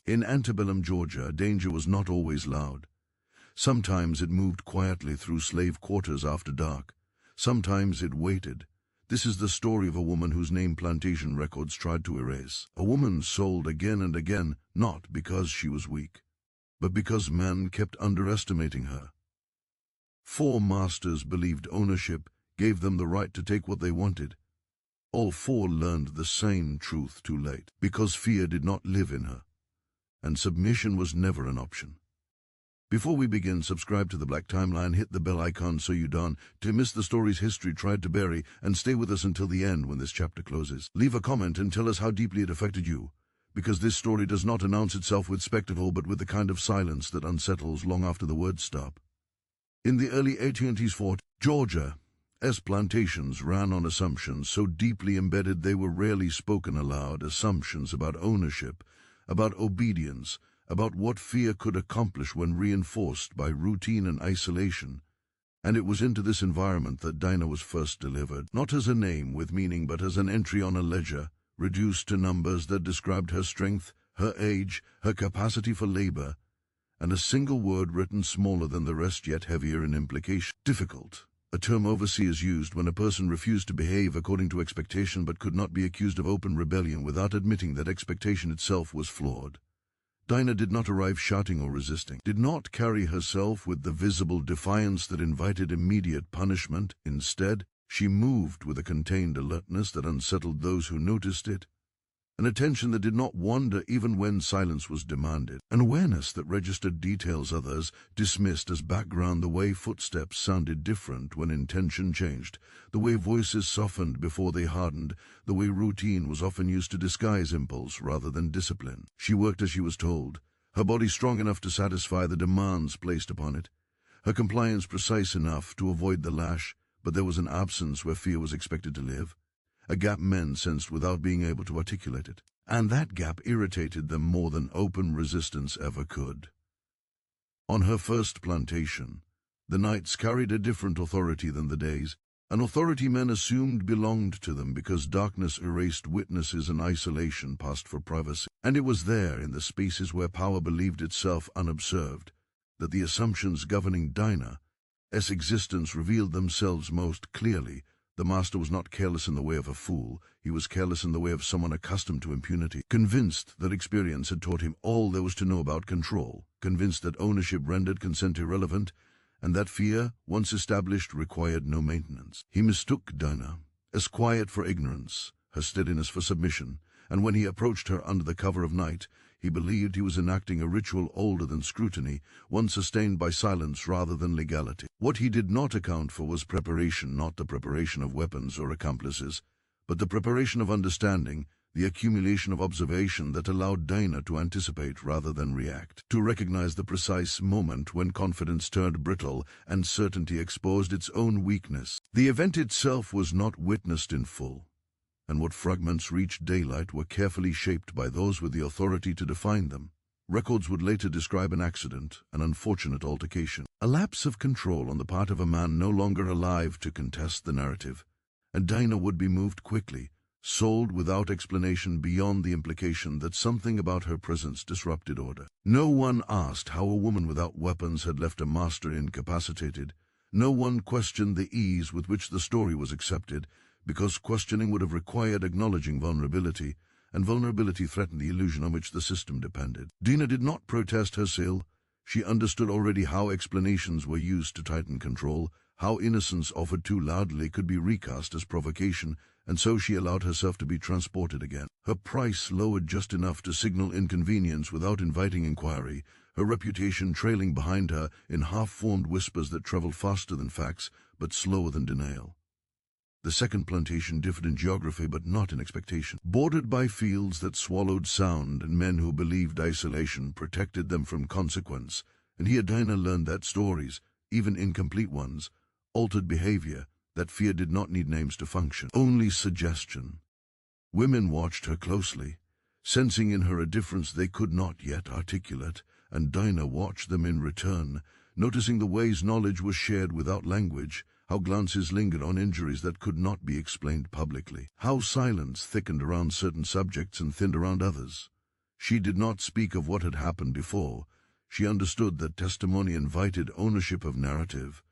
In antebellum Georgia, danger was not always loud. Sometimes it moved quietly through slave quarters after dark. Sometimes it waited. This is the story of a woman whose name plantation records tried to erase. A woman sold again and again, not because she was weak, but because men kept underestimating her. 4 masters believed ownership gave them the right to take what they wanted. All 4 learned the same truth too late, because fear did not live in her, and submission was never an option. Before we begin, subscribe to the Black Timeline, hit the bell icon so you don't miss the stories history tried to bury, and stay with us until the end when this chapter closes. Leave a comment and tell us how deeply it affected you, because this story does not announce itself with spectacle but with the kind of silence that unsettles long after the words stop. In the early 1840s, Georgia's plantations ran on assumptions so deeply embedded they were rarely spoken aloud, assumptions about ownership, about obedience, about what fear could accomplish when reinforced by routine and isolation. And it was into this environment that Dinah was first delivered, not as a name with meaning but as an entry on a ledger, reduced to numbers that described her strength, her age, her capacity for labor, and a single word written smaller than the rest yet heavier in implication. Difficult, a term overseers used when a person refused to behave according to expectation but could not be accused of open rebellion without admitting that expectation itself was flawed. Dinah did not arrive shouting or resisting, did not carry herself with the visible defiance that invited immediate punishment. Instead, she moved with a contained alertness that unsettled those who noticed it, an attention that did not wander even when silence was demanded, an awareness that registered details others dismissed as background, the way footsteps sounded different when intention changed, the way voices softened before they hardened, the way routine was often used to disguise impulse rather than discipline. She worked as she was told, her body strong enough to satisfy the demands placed upon it, her compliance precise enough to avoid the lash, but there was an absence where fear was expected to live. A gap men sensed without being able to articulate it, and that gap irritated them more than open resistance ever could. On her first plantation, the nights carried a different authority than the days, an authority men assumed belonged to them because darkness erased witnesses and isolation passed for privacy. And it was there, in the spaces where power believed itself unobserved, that the assumptions governing Dinah's existence revealed themselves most clearly. The master was not careless in the way of a fool, he was careless in the way of someone accustomed to impunity, convinced that experience had taught him all there was to know about control, convinced that ownership rendered consent irrelevant, and that fear, once established, required no maintenance. He mistook Dinah as quiet for ignorance, her steadiness for submission, and when he approached her under the cover of night, he believed he was enacting a ritual older than scrutiny, one sustained by silence rather than legality. What he did not account for was preparation, not the preparation of weapons or accomplices, but the preparation of understanding, the accumulation of observation that allowed Dinah to anticipate rather than react, to recognize the precise moment when confidence turned brittle and certainty exposed its own weakness. The event itself was not witnessed in full, and what fragments reached daylight were carefully shaped by those with the authority to define them. Records would later describe an accident, an unfortunate altercation, a lapse of control on the part of a man no longer alive to contest the narrative, and Dinah would be moved quickly, sold without explanation beyond the implication that something about her presence disrupted order. No one asked how a woman without weapons had left a master incapacitated. No one questioned the ease with which the story was accepted, because questioning would have required acknowledging vulnerability, and vulnerability threatened the illusion on which the system depended. Dinah did not protest her skill. She understood already how explanations were used to tighten control, how innocence offered too loudly could be recast as provocation, and so she allowed herself to be transported again. Her price lowered just enough to signal inconvenience without inviting inquiry, her reputation trailing behind her in half-formed whispers that traveled faster than facts, but slower than denial. The second plantation differed in geography but not in expectation. Bordered by fields that swallowed sound and men who believed isolation protected them from consequence, and here Dinah learned that stories, even incomplete ones, altered behavior, that fear did not need names to function, only suggestion. Women watched her closely, sensing in her a difference they could not yet articulate, and Dinah watched them in return, noticing the ways knowledge was shared without language, how glances lingered on injuries that could not be explained publicly, how silence thickened around certain subjects and thinned around others. She did not speak of what had happened before. She understood that testimony invited ownership of narrative,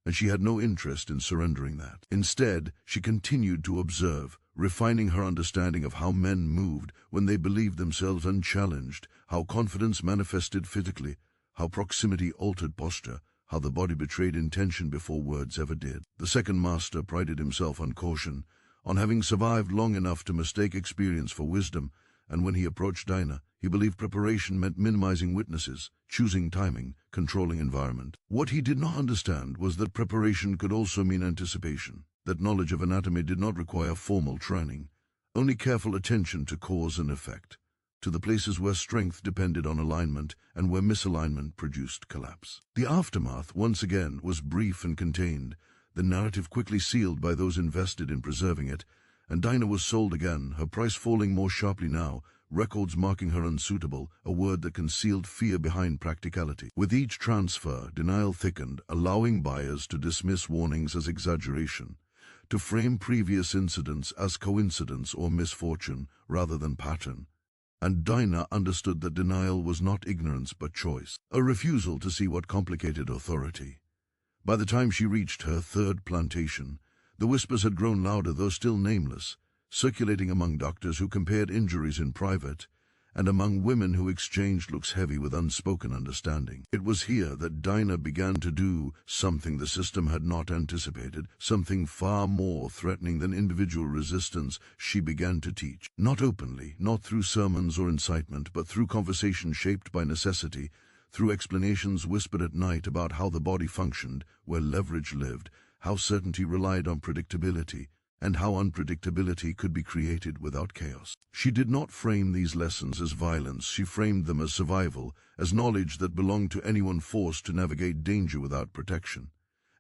and she had no interest in surrendering that. Instead, she continued to observe, refining her understanding of how men moved when they believed themselves unchallenged, how confidence manifested physically, how proximity altered posture, how the body betrayed intention before words ever did. The second master prided himself on caution, on having survived long enough to mistake experience for wisdom, and when he approached Dinah, he believed preparation meant minimizing witnesses, choosing timing, controlling environment. What he did not understand was that preparation could also mean anticipation, that knowledge of anatomy did not require formal training, only careful attention to cause and effect, to the places where strength depended on alignment and where misalignment produced collapse. The aftermath, once again, was brief and contained, the narrative quickly sealed by those invested in preserving it, and Dinah was sold again, her price falling more sharply now, records marking her unsuitable, a word that concealed fear behind practicality. With each transfer, denial thickened, allowing buyers to dismiss warnings as exaggeration, to frame previous incidents as coincidence or misfortune rather than pattern. And Dinah understood that denial was not ignorance but choice, a refusal to see what complicated authority. By the time she reached her third plantation, the whispers had grown louder, though still nameless, circulating among doctors who compared injuries in private, and among women who exchanged looks heavy with unspoken understanding. It was here that Dinah began to do something the system had not anticipated, something far more threatening than individual resistance. She began to teach, not openly, not through sermons or incitement, but through conversation shaped by necessity, through explanations whispered at night about how the body functioned, where leverage lived, how certainty relied on predictability, and how unpredictability could be created without chaos. She did not frame these lessons as violence, she framed them as survival, as knowledge that belonged to anyone forced to navigate danger without protection.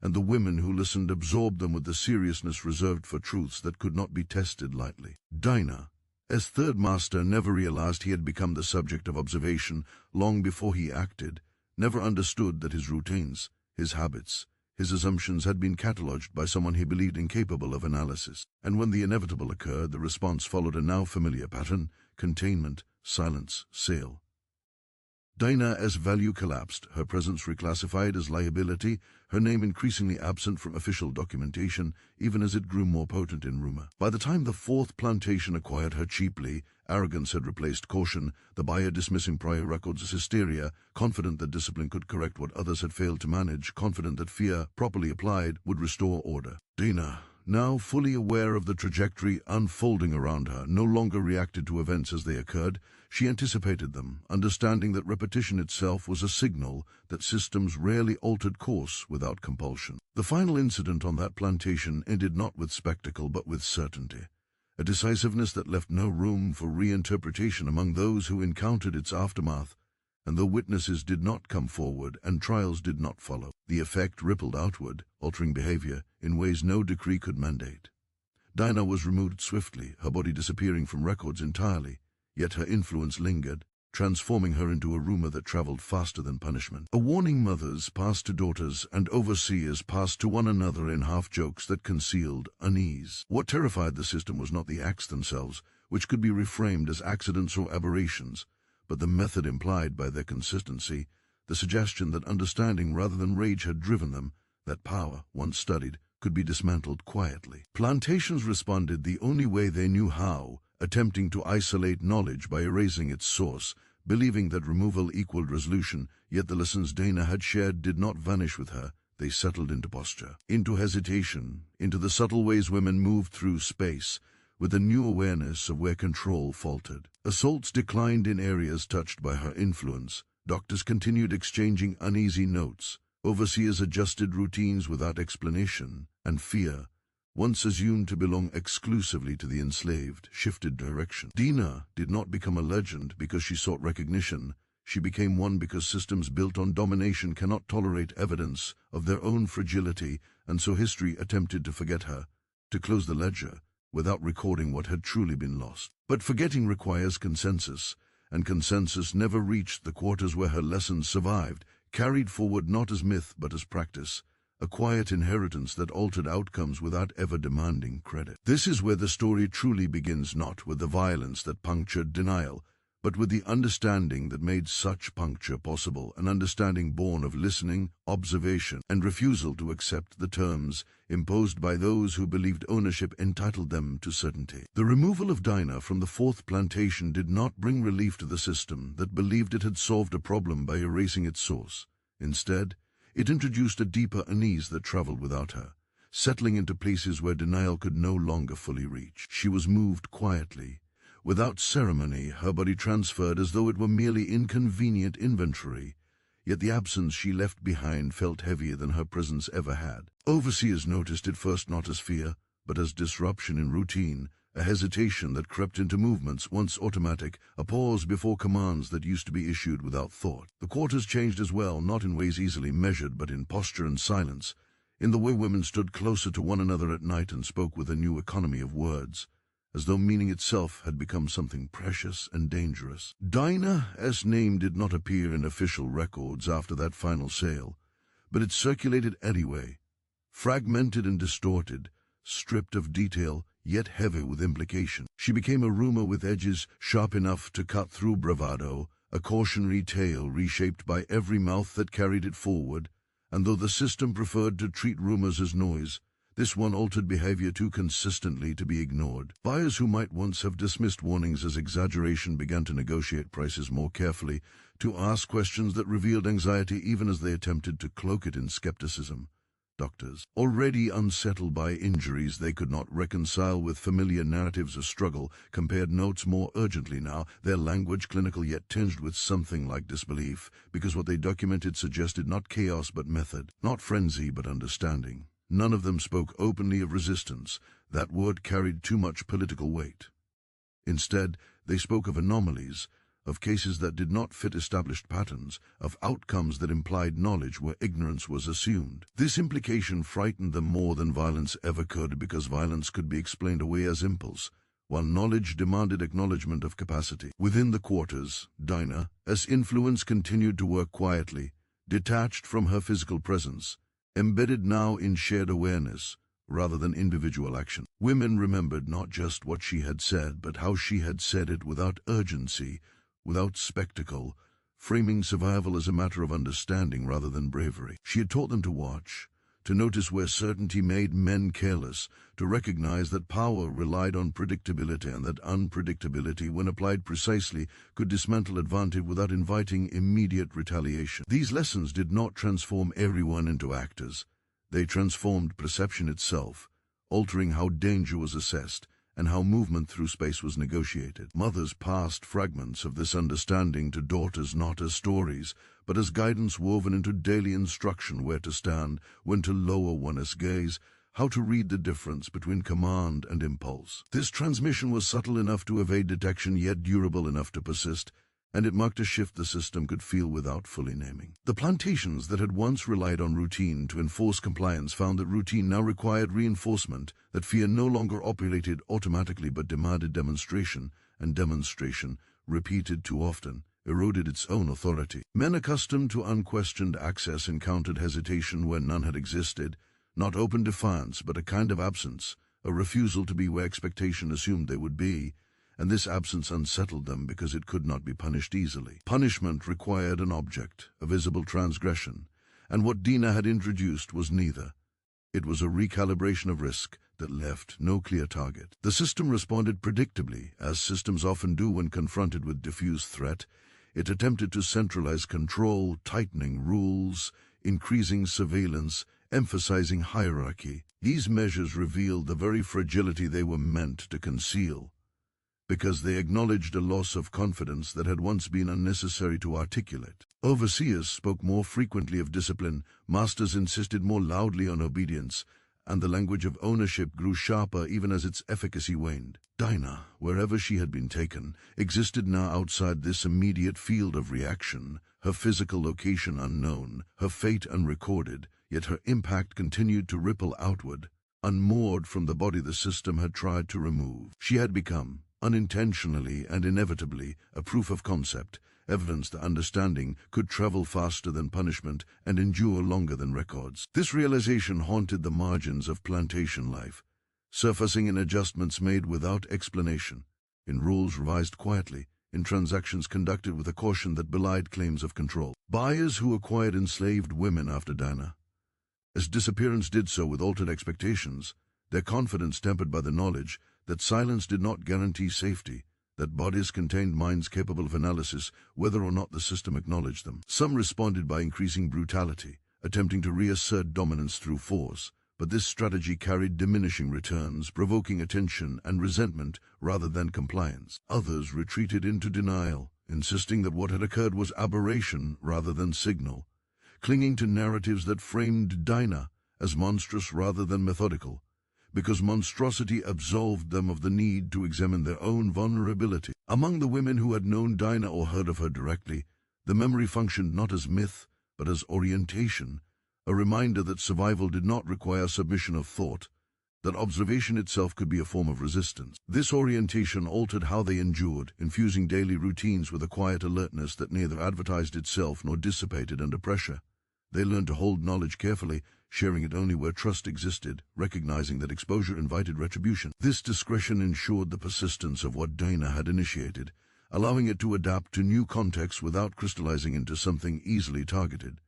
And the women who listened absorbed them with the seriousness reserved for truths that could not be tested lightly. Dinah, as third master, never realized he had become the subject of observation long before he acted, never understood that his routines, his habits, his assumptions had been catalogued by someone he believed incapable of analysis. And when the inevitable occurred, the response followed a now familiar pattern: containment, silence, sale. Dinah, as value collapsed, her presence reclassified as liability, her name increasingly absent from official documentation, even as it grew more potent in rumor. By the time the fourth plantation acquired her cheaply, arrogance had replaced caution, the buyer dismissing prior records as hysteria, confident that discipline could correct what others had failed to manage, confident that fear, properly applied, would restore order. Dinah, now fully aware of the trajectory unfolding around her, no longer reacted to events as they occurred. She anticipated them, understanding that repetition itself was a signal that systems rarely altered course without compulsion. The final incident on that plantation ended not with spectacle but with certainty, a decisiveness that left no room for reinterpretation among those who encountered its aftermath. And though witnesses did not come forward and trials did not follow, the effect rippled outward, altering behavior in ways no decree could mandate. Dinah was removed swiftly, her body disappearing from records entirely, yet her influence lingered, transforming her into a rumor that traveled faster than punishment. A warning mothers passed to daughters, and overseers passed to one another in half-jokes that concealed unease. What terrified the system was not the acts themselves, which could be reframed as accidents or aberrations, but the method implied by their consistency, the suggestion that understanding rather than rage had driven them, that power, once studied, could be dismantled quietly. Plantations responded the only way they knew how, attempting to isolate knowledge by erasing its source, believing that removal equaled resolution, yet the lessons Dinah had shared did not vanish with her. They settled into posture, into hesitation, into the subtle ways women moved through space, with a new awareness of where control faltered. Assaults declined in areas touched by her influence. Doctors continued exchanging uneasy notes. Overseers adjusted routines without explanation, and fear, once assumed to belong exclusively to the enslaved, shifted direction. Dinah did not become a legend because she sought recognition. She became one because systems built on domination cannot tolerate evidence of their own fragility, and so history attempted to forget her, to close the ledger, without recording what had truly been lost. But forgetting requires consensus, and consensus never reached the quarters where her lessons survived, carried forward not as myth but as practice, a quiet inheritance that altered outcomes without ever demanding credit. This is where the story truly begins, not with the violence that punctured denial, but with the understanding that made such puncture possible, an understanding born of listening, observation, and refusal to accept the terms imposed by those who believed ownership entitled them to certainty. The removal of Dinah from the fourth plantation did not bring relief to the system that believed it had solved a problem by erasing its source. Instead, it introduced a deeper unease that traveled without her, settling into places where denial could no longer fully reach. She was moved quietly. Without ceremony, her body transferred as though it were merely inconvenient inventory, yet the absence she left behind felt heavier than her presence ever had. Overseers noticed it first not as fear, but as disruption in routine, a hesitation that crept into movements once automatic, a pause before commands that used to be issued without thought. The quarters changed as well, not in ways easily measured, but in posture and silence, in the way women stood closer to one another at night and spoke with a new economy of words, as though meaning itself had become something precious and dangerous. Dinah's name did not appear in official records after that final sale, but it circulated anyway, fragmented and distorted, stripped of detail, yet heavy with implication. She became a rumor with edges sharp enough to cut through bravado, a cautionary tale reshaped by every mouth that carried it forward, and though the system preferred to treat rumors as noise, this one altered behavior too consistently to be ignored. Buyers who might once have dismissed warnings as exaggeration began to negotiate prices more carefully, to ask questions that revealed anxiety even as they attempted to cloak it in skepticism. Doctors, already unsettled by injuries they could not reconcile with familiar narratives of struggle, compared notes more urgently now, their language clinical yet tinged with something like disbelief, because what they documented suggested not chaos but method, not frenzy but understanding. None of them spoke openly of resistance. That word carried too much political weight. Instead, they spoke of anomalies, of cases that did not fit established patterns, of outcomes that implied knowledge where ignorance was assumed. This implication frightened them more than violence ever could, because violence could be explained away as impulse, while knowledge demanded acknowledgement of capacity. Within the quarters, Dinah, as influence continued to work quietly, detached from her physical presence, embedded now in shared awareness rather than individual action. Women remembered not just what she had said, but how she had said it without urgency, without spectacle, framing survival as a matter of understanding rather than bravery. She had taught them to watch, to notice where certainty made men careless, to recognize that power relied on predictability and that unpredictability, when applied precisely, could dismantle advantage without inviting immediate retaliation. These lessons did not transform everyone into actors. They transformed perception itself, altering how danger was assessed and how movement through space was negotiated. Mothers passed fragments of this understanding to daughters not as stories, but as guidance woven into daily instruction: where to stand, when to lower one's gaze, how to read the difference between command and impulse. This transmission was subtle enough to evade detection, yet durable enough to persist, and it marked a shift the system could feel without fully naming. The plantations that had once relied on routine to enforce compliance found that routine now required reinforcement, that fear no longer operated automatically but demanded demonstration, and demonstration, repeated too often, eroded its own authority. Men accustomed to unquestioned access encountered hesitation where none had existed, not open defiance but a kind of absence, a refusal to be where expectation assumed they would be, and this absence unsettled them because it could not be punished easily. Punishment required an object, a visible transgression, and what Dinah had introduced was neither. It was a recalibration of risk that left no clear target. The system responded predictably, as systems often do when confronted with diffuse threat. It attempted to centralize control, tightening rules, increasing surveillance, emphasizing hierarchy. These measures revealed the very fragility they were meant to conceal, because they acknowledged a loss of confidence that had once been unnecessary to articulate. Overseers spoke more frequently of discipline, masters insisted more loudly on obedience, and the language of ownership grew sharper even as its efficacy waned. Dinah, wherever she had been taken, existed now outside this immediate field of reaction, her physical location unknown, her fate unrecorded, yet her impact continued to ripple outward, unmoored from the body the system had tried to remove. She had become, unintentionally and inevitably, a proof of concept, evidence that understanding could travel faster than punishment and endure longer than records. This realization haunted the margins of plantation life, surfacing in adjustments made without explanation, in rules revised quietly, in transactions conducted with a caution that belied claims of control. Buyers who acquired enslaved women after Dinah, as disappearance did so with altered expectations, their confidence tempered by the knowledge that silence did not guarantee safety, that bodies contained minds capable of analysis whether or not the system acknowledged them. Some responded by increasing brutality, attempting to reassert dominance through force, but this strategy carried diminishing returns, provoking attention and resentment rather than compliance. Others retreated into denial, insisting that what had occurred was aberration rather than signal, clinging to narratives that framed Dinah as monstrous rather than methodical, because monstrosity absolved them of the need to examine their own vulnerability. Among the women who had known Dinah or heard of her directly, the memory functioned not as myth, but as orientation, a reminder that survival did not require submission of thought, that observation itself could be a form of resistance. This orientation altered how they endured, infusing daily routines with a quiet alertness that neither advertised itself nor dissipated under pressure. They learned to hold knowledge carefully, sharing it only where trust existed, recognizing that exposure invited retribution. This discretion ensured the persistence of what Dinah had initiated, allowing it to adapt to new contexts without crystallizing into something easily targeted.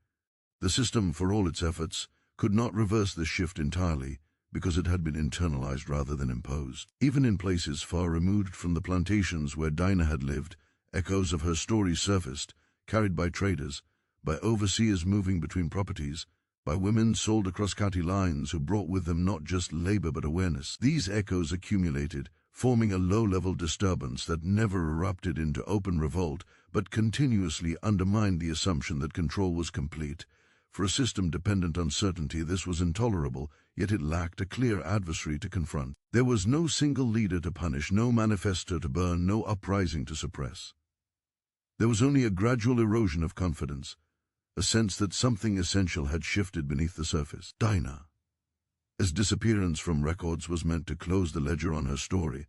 The system, for all its efforts, could not reverse this shift entirely, because it had been internalized rather than imposed. Even in places far removed from the plantations where Dinah had lived, echoes of her story surfaced, carried by traders, by overseers moving between properties, by women sold across county lines who brought with them not just labor but awareness. These echoes accumulated, forming a low-level disturbance that never erupted into open revolt but continuously undermined the assumption that control was complete. For a system dependent on certainty, this was intolerable, yet it lacked a clear adversary to confront. There was no single leader to punish, no manifesto to burn, no uprising to suppress. There was only a gradual erosion of confidence, a sense that something essential had shifted beneath the surface. Dinah, as disappearance from records was meant to close the ledger on her story,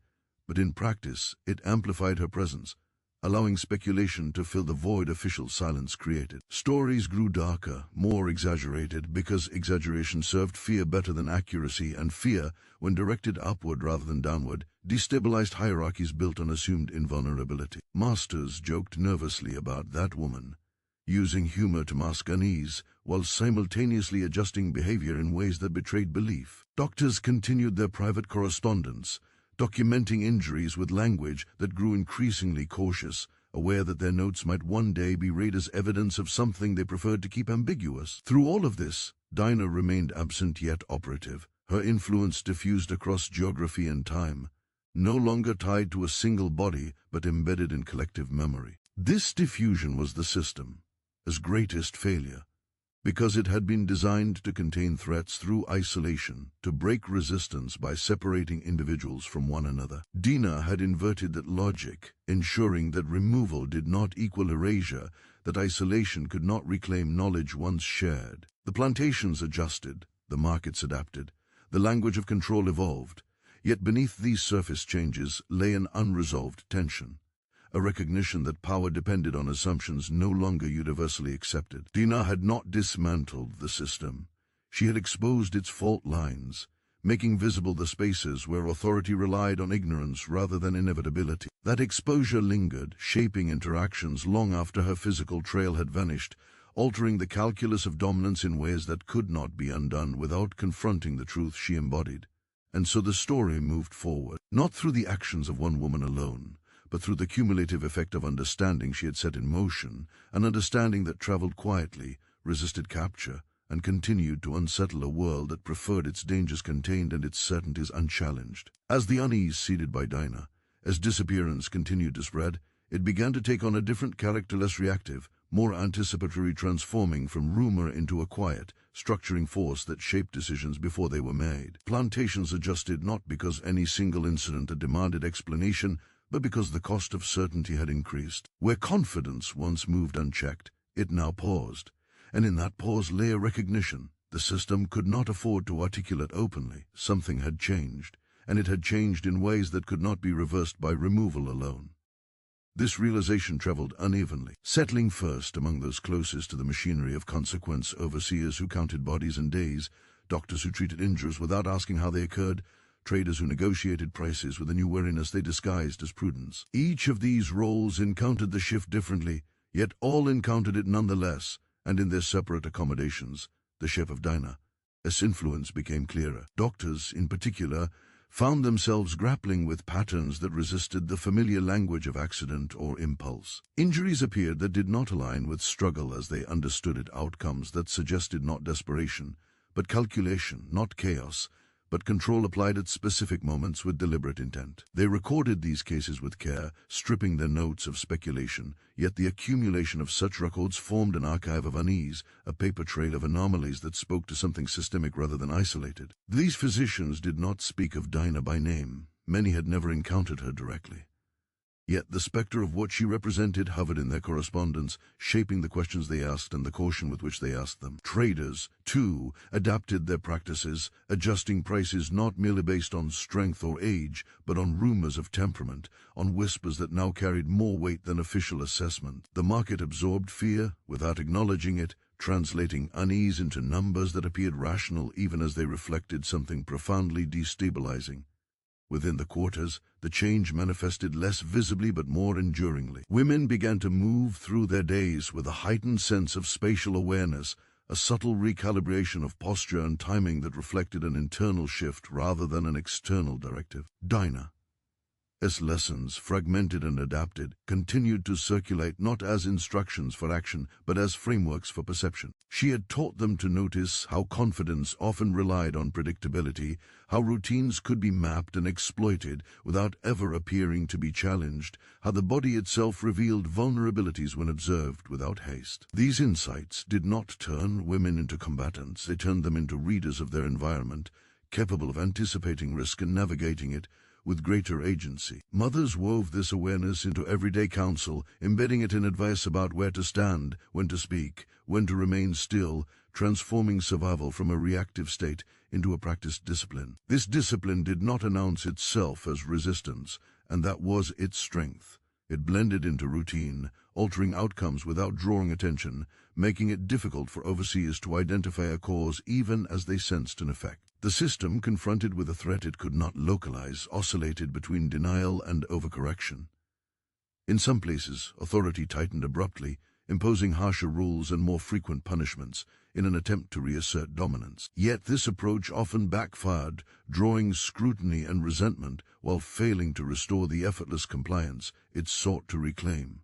but in practice it amplified her presence, allowing speculation to fill the void official silence created. Stories grew darker, more exaggerated, because exaggeration served fear better than accuracy, and fear, when directed upward rather than downward, destabilized hierarchies built on assumed invulnerability. Masters joked nervously about that woman, using humor to mask unease, while simultaneously adjusting behavior in ways that betrayed belief. Doctors continued their private correspondence, documenting injuries with language that grew increasingly cautious, aware that their notes might one day be read as evidence of something they preferred to keep ambiguous. Through all of this, Dinah remained absent yet operative, her influence diffused across geography and time, no longer tied to a single body but embedded in collective memory. This diffusion was the system's greatest failure, because it had been designed to contain threats through isolation, to break resistance by separating individuals from one another. Dinah had inverted that logic, ensuring that removal did not equal erasure, that isolation could not reclaim knowledge once shared. The plantations adjusted, the markets adapted, the language of control evolved, yet beneath these surface changes lay an unresolved tension, a recognition that power depended on assumptions no longer universally accepted. Dinah had not dismantled the system. She had exposed its fault lines, making visible the spaces where authority relied on ignorance rather than inevitability. That exposure lingered, shaping interactions long after her physical trail had vanished, altering the calculus of dominance in ways that could not be undone without confronting the truth she embodied. And so the story moved forward, not through the actions of one woman alone, but through the cumulative effect of understanding she had set in motion, an understanding that traveled quietly, resisted capture, and continued to unsettle a world that preferred its dangers contained and its certainties unchallenged. As the unease seeded by Dinah, as disappearance continued to spread, it began to take on a different character, less reactive, more anticipatory, transforming from rumor into a quiet, structuring force that shaped decisions before they were made. Plantations adjusted not because any single incident had demanded explanation, but because the cost of certainty had increased. Where confidence once moved unchecked, it now paused, and in that pause lay a recognition. The system could not afford to articulate openly. Something had changed, and it had changed in ways that could not be reversed by removal alone. This realization traveled unevenly, settling first among those closest to the machinery of consequence, overseers who counted bodies and days, doctors who treated injuries without asking how they occurred, traders who negotiated prices with a new wariness they disguised as prudence. Each of these roles encountered the shift differently, yet all encountered it nonetheless, and in their separate accommodations, the shape of Dinah, as influence became clearer. Doctors, in particular, found themselves grappling with patterns that resisted the familiar language of accident or impulse. Injuries appeared that did not align with struggle as they understood it, outcomes that suggested not desperation, but calculation, not chaos, but control applied at specific moments with deliberate intent. They recorded these cases with care, stripping their notes of speculation, yet the accumulation of such records formed an archive of unease, a paper trail of anomalies that spoke to something systemic rather than isolated. These physicians did not speak of Dinah by name. Many had never encountered her directly. Yet the specter of what she represented hovered in their correspondence, shaping the questions they asked and the caution with which they asked them. Traders, too, adapted their practices, adjusting prices not merely based on strength or age, but on rumors of temperament, on whispers that now carried more weight than official assessment. The market absorbed fear without acknowledging it, translating unease into numbers that appeared rational even as they reflected something profoundly destabilizing. Within the quarters, the change manifested less visibly but more enduringly. Women began to move through their days with a heightened sense of spatial awareness, a subtle recalibration of posture and timing that reflected an internal shift rather than an external directive. Dinah, as lessons, fragmented and adapted, continued to circulate not as instructions for action, but as frameworks for perception. She had taught them to notice how confidence often relied on predictability, how routines could be mapped and exploited without ever appearing to be challenged, how the body itself revealed vulnerabilities when observed without haste. These insights did not turn women into combatants, they turned them into readers of their environment, capable of anticipating risk and navigating it with greater agency. Mothers wove this awareness into everyday counsel, embedding it in advice about where to stand, when to speak, when to remain still, transforming survival from a reactive state into a practiced discipline. This discipline did not announce itself as resistance, and that was its strength. It blended into routine, altering outcomes without drawing attention, making it difficult for overseers to identify a cause even as they sensed an effect. The system, confronted with a threat it could not localize, oscillated between denial and overcorrection. In some places, authority tightened abruptly, imposing harsher rules and more frequent punishments in an attempt to reassert dominance. Yet this approach often backfired, drawing scrutiny and resentment while failing to restore the effortless compliance it sought to reclaim.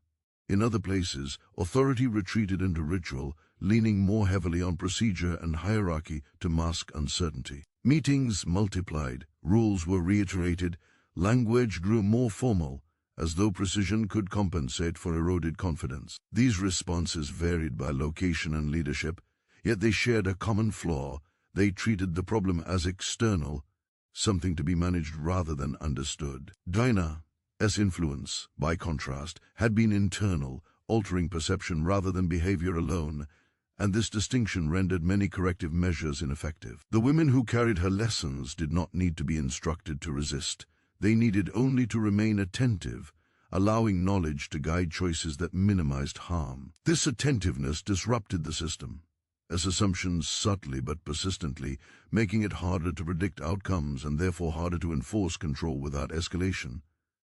In other places, authority retreated into ritual, leaning more heavily on procedure and hierarchy to mask uncertainty. Meetings multiplied, rules were reiterated, language grew more formal, as though precision could compensate for eroded confidence. These responses varied by location and leadership, yet they shared a common flaw. They treated the problem as external, something to be managed rather than understood. Dinah, as influence, by contrast, had been internal, altering perception rather than behavior alone, and this distinction rendered many corrective measures ineffective. The women who carried her lessons did not need to be instructed to resist. They needed only to remain attentive, allowing knowledge to guide choices that minimized harm. This attentiveness disrupted the system, as assumptions subtly but persistently, making it harder to predict outcomes and therefore harder to enforce control without escalation.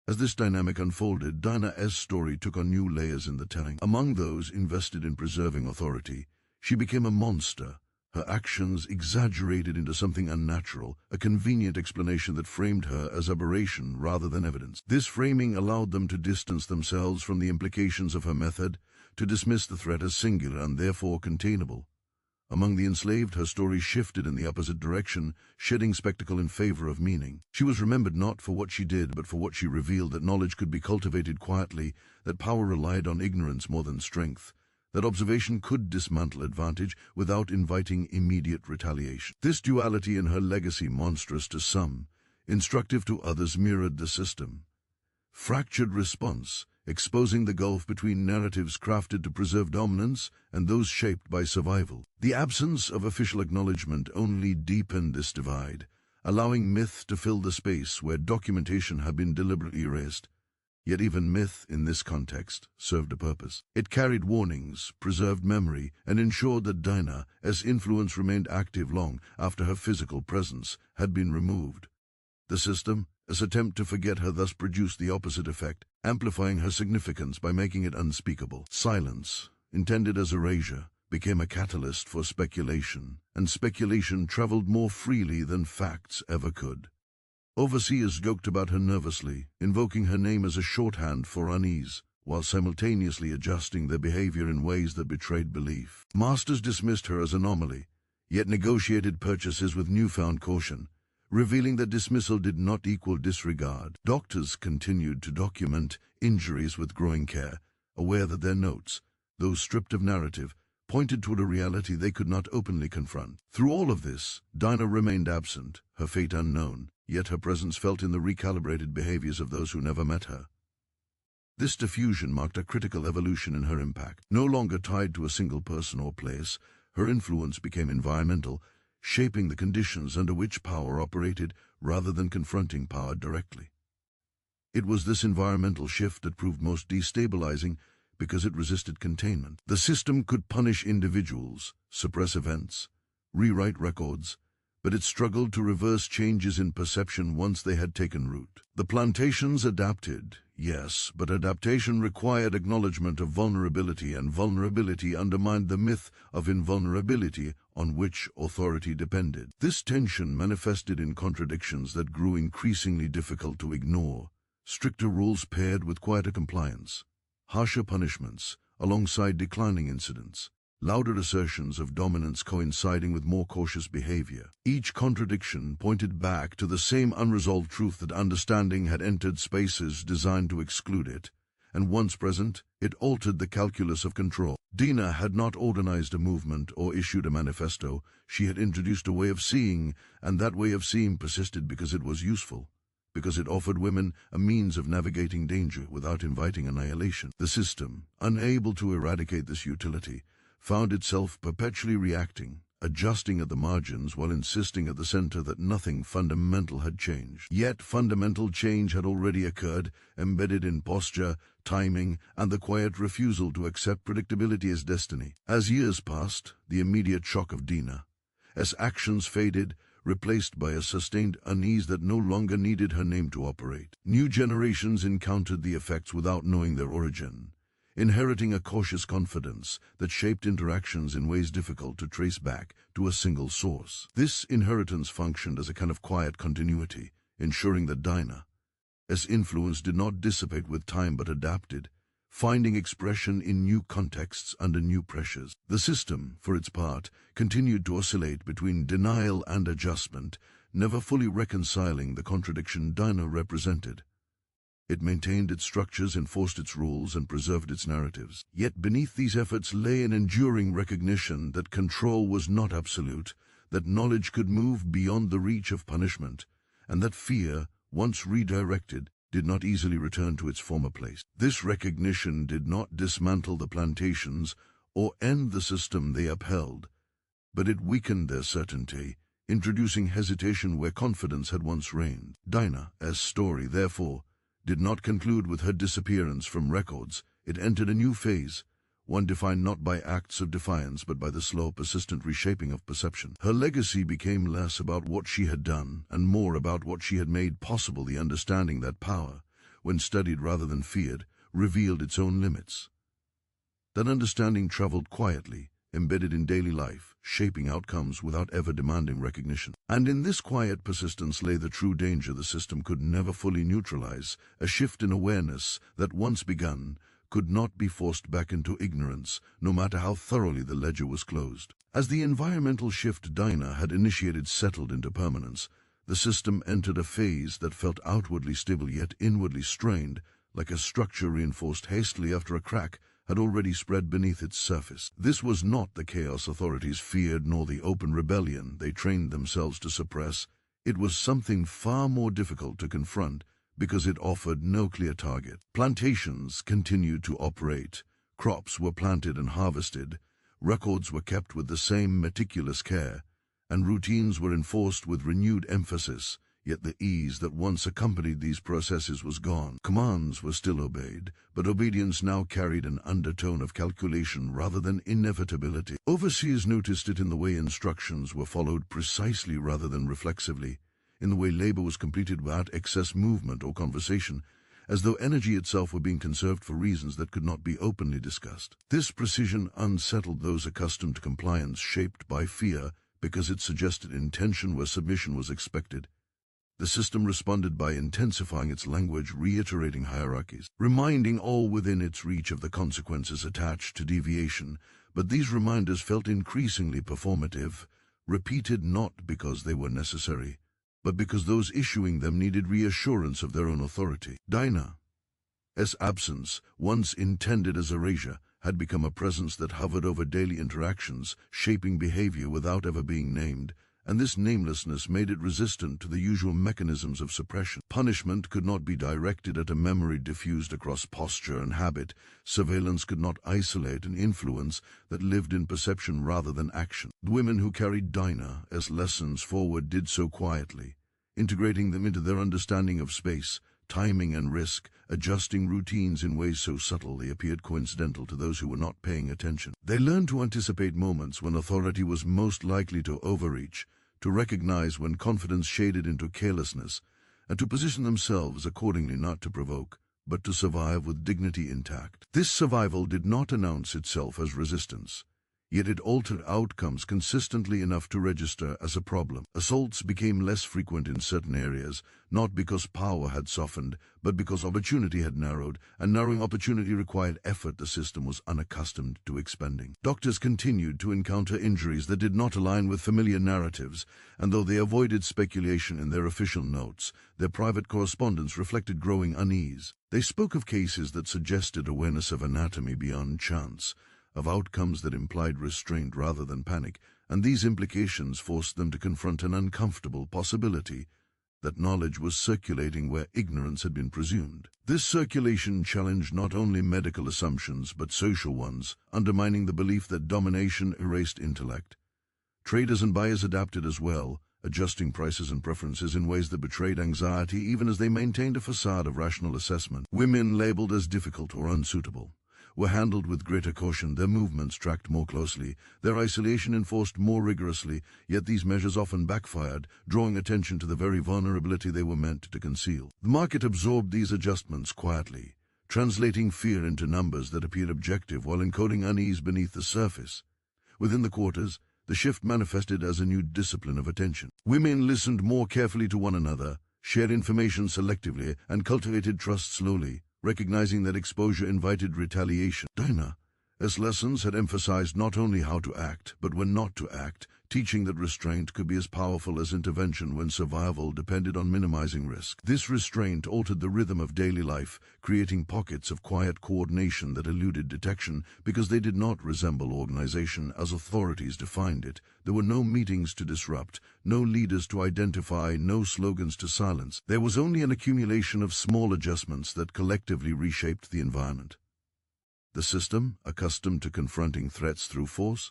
As this dynamic unfolded, Dinah's story took on new layers in the telling. Among those invested in preserving authority, she became a monster, her actions exaggerated into something unnatural, a convenient explanation that framed her as aberration rather than evidence. This framing allowed them to distance themselves from the implications of her method, to dismiss the threat as singular and therefore containable. Among the enslaved, her story shifted in the opposite direction, shedding spectacle in favor of meaning. She was remembered not for what she did, but for what she revealed, that knowledge could be cultivated quietly, that power relied on ignorance more than strength, that observation could dismantle advantage without inviting immediate retaliation. This duality in her legacy, monstrous to some, instructive to others, mirrored the system. Fractured response, exposing the gulf between narratives crafted to preserve dominance and those shaped by survival. The absence of official acknowledgement only deepened this divide, allowing myth to fill the space where documentation had been deliberately erased. Yet even myth, in this context, served a purpose. It carried warnings, preserved memory, and ensured that Dinah's influence remained active long after her physical presence had been removed. The system, as attempt to forget her, thus produced the opposite effect, amplifying her significance by making it unspeakable. Silence, intended as erasure, became a catalyst for speculation, and speculation traveled more freely than facts ever could. Overseers joked about her nervously, invoking her name as a shorthand for unease, while simultaneously adjusting their behavior in ways that betrayed belief. Masters dismissed her as anomaly, yet negotiated purchases with newfound caution, revealing that dismissal did not equal disregard. Doctors continued to document injuries with growing care, aware that their notes, though stripped of narrative, pointed toward a reality they could not openly confront. Through all of this, Dinah remained absent, her fate unknown, yet her presence felt in the recalibrated behaviors of those who never met her. This diffusion marked a critical evolution in her impact. No longer tied to a single person or place, her influence became environmental, shaping the conditions under which power operated rather than confronting power directly. It was this environmental shift that proved most destabilizing because it resisted containment. The system could punish individuals, suppress events, rewrite records, but it struggled to reverse changes in perception once they had taken root. The plantations adapted, yes, but adaptation required acknowledgement of vulnerability, and vulnerability undermined the myth of invulnerability on which authority depended. This tension manifested in contradictions that grew increasingly difficult to ignore. Stricter rules paired with quieter compliance, harsher punishments alongside declining incidents, louder assertions of dominance coinciding with more cautious behavior. Each contradiction pointed back to the same unresolved truth that understanding had entered spaces designed to exclude it, and once present, it altered the calculus of control. Dinah had not organized a movement or issued a manifesto. She had introduced a way of seeing, and that way of seeing persisted because it was useful, because it offered women a means of navigating danger without inviting annihilation. The system, unable to eradicate this utility, found itself perpetually reacting, adjusting at the margins while insisting at the center that nothing fundamental had changed. Yet fundamental change had already occurred, embedded in posture, timing, and the quiet refusal to accept predictability as destiny. As years passed, the immediate shock of Dinah, as actions faded, replaced by a sustained unease that no longer needed her name to operate. New generations encountered the effects without knowing their origin, inheriting a cautious confidence that shaped interactions in ways difficult to trace back to a single source. This inheritance functioned as a kind of quiet continuity, ensuring that Dinah, as influence did not dissipate with time but adapted, finding expression in new contexts under new pressures. The system, for its part, continued to oscillate between denial and adjustment, never fully reconciling the contradiction Dinah represented. It maintained its structures, enforced its rules, and preserved its narratives. Yet beneath these efforts lay an enduring recognition that control was not absolute, that knowledge could move beyond the reach of punishment, and that fear, once redirected, did not easily return to its former place. This recognition did not dismantle the plantations or end the system they upheld, but it weakened their certainty, introducing hesitation where confidence had once reigned. Dinah, as story, therefore, did not conclude with her disappearance from records. It entered a new phase, one defined not by acts of defiance but by the slow, persistent reshaping of perception. Her legacy became less about what she had done and more about what she had made possible, the understanding that power, when studied rather than feared, revealed its own limits. That understanding traveled quietly, embedded in daily life, shaping outcomes without ever demanding recognition. And in this quiet persistence lay the true danger the system could never fully neutralize, a shift in awareness that, once begun, could not be forced back into ignorance, no matter how thoroughly the ledger was closed. As the environmental shift Dinah had initiated settled into permanence, the system entered a phase that felt outwardly stable yet inwardly strained, like a structure reinforced hastily after a crack had already spread beneath its surface. This was not the chaos authorities feared nor the open rebellion they trained themselves to suppress. It was something far more difficult to confront because it offered no clear target. Plantations continued to operate, crops were planted and harvested, records were kept with the same meticulous care, and routines were enforced with renewed emphasis, yet the ease that once accompanied these processes was gone. Commands were still obeyed, but obedience now carried an undertone of calculation rather than inevitability. Overseers noticed it in the way instructions were followed precisely rather than reflexively, in the way labor was completed without excess movement or conversation, as though energy itself were being conserved for reasons that could not be openly discussed. This precision unsettled those accustomed to compliance shaped by fear because it suggested intention where submission was expected. The system responded by intensifying its language, reiterating hierarchies, reminding all within its reach of the consequences attached to deviation, but these reminders felt increasingly performative, repeated not because they were necessary, but because those issuing them needed reassurance of their own authority. Dinah's absence, once intended as erasure, had become a presence that hovered over daily interactions, shaping behavior without ever being named, and this namelessness made it resistant to the usual mechanisms of suppression. Punishment could not be directed at a memory diffused across posture and habit. Surveillance could not isolate an influence that lived in perception rather than action. The women who carried Dinah as lessons forward did so quietly, integrating them into their understanding of space, timing and risk, adjusting routines in ways so subtle they appeared coincidental to those who were not paying attention. They learned to anticipate moments when authority was most likely to overreach, to recognize when confidence shaded into carelessness, and to position themselves accordingly, not to provoke, but to survive with dignity intact. This survival did not announce itself as resistance, yet it altered outcomes consistently enough to register as a problem. Assaults became less frequent in certain areas, not because power had softened, but because opportunity had narrowed, and narrowing opportunity required effort the system was unaccustomed to expending. Doctors continued to encounter injuries that did not align with familiar narratives, and though they avoided speculation in their official notes, their private correspondence reflected growing unease. They spoke of cases that suggested awareness of anatomy beyond chance, of outcomes that implied restraint rather than panic, and these implications forced them to confront an uncomfortable possibility that knowledge was circulating where ignorance had been presumed. This circulation challenged not only medical assumptions but social ones, undermining the belief that domination erased intellect. Traders and buyers adapted as well, adjusting prices and preferences in ways that betrayed anxiety even as they maintained a facade of rational assessment. Women labeled as difficult or unsuitable were handled with greater caution, their movements tracked more closely, their isolation enforced more rigorously, yet these measures often backfired, drawing attention to the very vulnerability they were meant to conceal. The market absorbed these adjustments quietly, translating fear into numbers that appeared objective while encoding unease beneath the surface. Within the quarters, the shift manifested as a new discipline of attention. Women listened more carefully to one another, shared information selectively, and cultivated trust slowly, recognizing that exposure invited retaliation. Dinah's lessons had emphasized not only how to act, but when not to act, teaching that restraint could be as powerful as intervention when survival depended on minimizing risk. This restraint altered the rhythm of daily life, creating pockets of quiet coordination that eluded detection because they did not resemble organization as authorities defined it. There were no meetings to disrupt, no leaders to identify, no slogans to silence. There was only an accumulation of small adjustments that collectively reshaped the environment. The system, accustomed to confronting threats through force,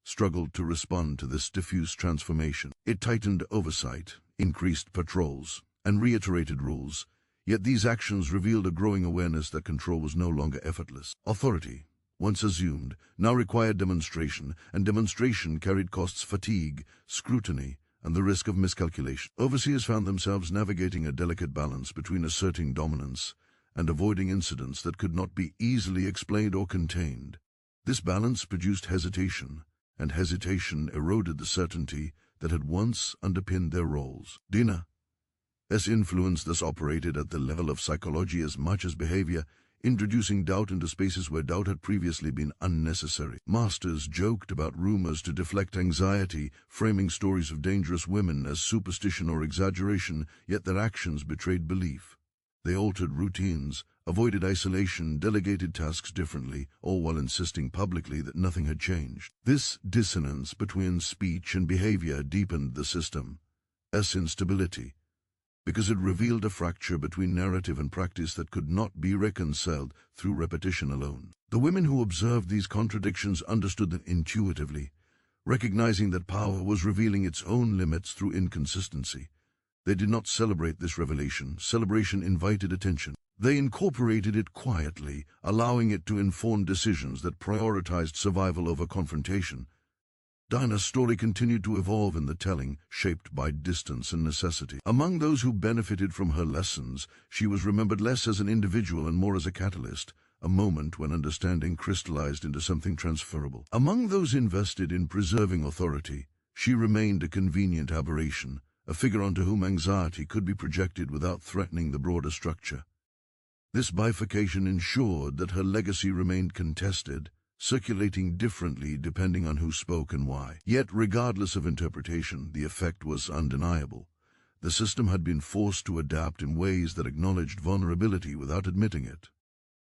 struggled to respond to this diffuse transformation. It tightened oversight, increased patrols, and reiterated rules, yet these actions revealed a growing awareness that control was no longer effortless. Authority, once assumed, now required demonstration, and demonstration carried costs: fatigue, scrutiny, and the risk of miscalculation. Overseers found themselves navigating a delicate balance between asserting dominance and avoiding incidents that could not be easily explained or contained. This balance produced hesitation, and hesitation eroded the certainty that had once underpinned their roles. Dinah's influence thus operated at the level of psychology as much as behavior, introducing doubt into spaces where doubt had previously been unnecessary. Masters joked about rumors to deflect anxiety, framing stories of dangerous women as superstition or exaggeration, yet their actions betrayed belief. They altered routines, avoided isolation, delegated tasks differently, all while insisting publicly that nothing had changed. This dissonance between speech and behavior deepened the system's instability, because it revealed a fracture between narrative and practice that could not be reconciled through repetition alone. The women who observed these contradictions understood them intuitively, recognizing that power was revealing its own limits through inconsistency. They did not celebrate this revelation. Celebration invited attention. They incorporated it quietly, allowing it to inform decisions that prioritized survival over confrontation. Dinah's story continued to evolve in the telling, shaped by distance and necessity. Among those who benefited from her lessons, she was remembered less as an individual and more as a catalyst, a moment when understanding crystallized into something transferable. Among those invested in preserving authority, she remained a convenient aberration, a figure onto whom anxiety could be projected without threatening the broader structure. This bifurcation ensured that her legacy remained contested, circulating differently depending on who spoke and why. Yet, regardless of interpretation, the effect was undeniable. The system had been forced to adapt in ways that acknowledged vulnerability without admitting it.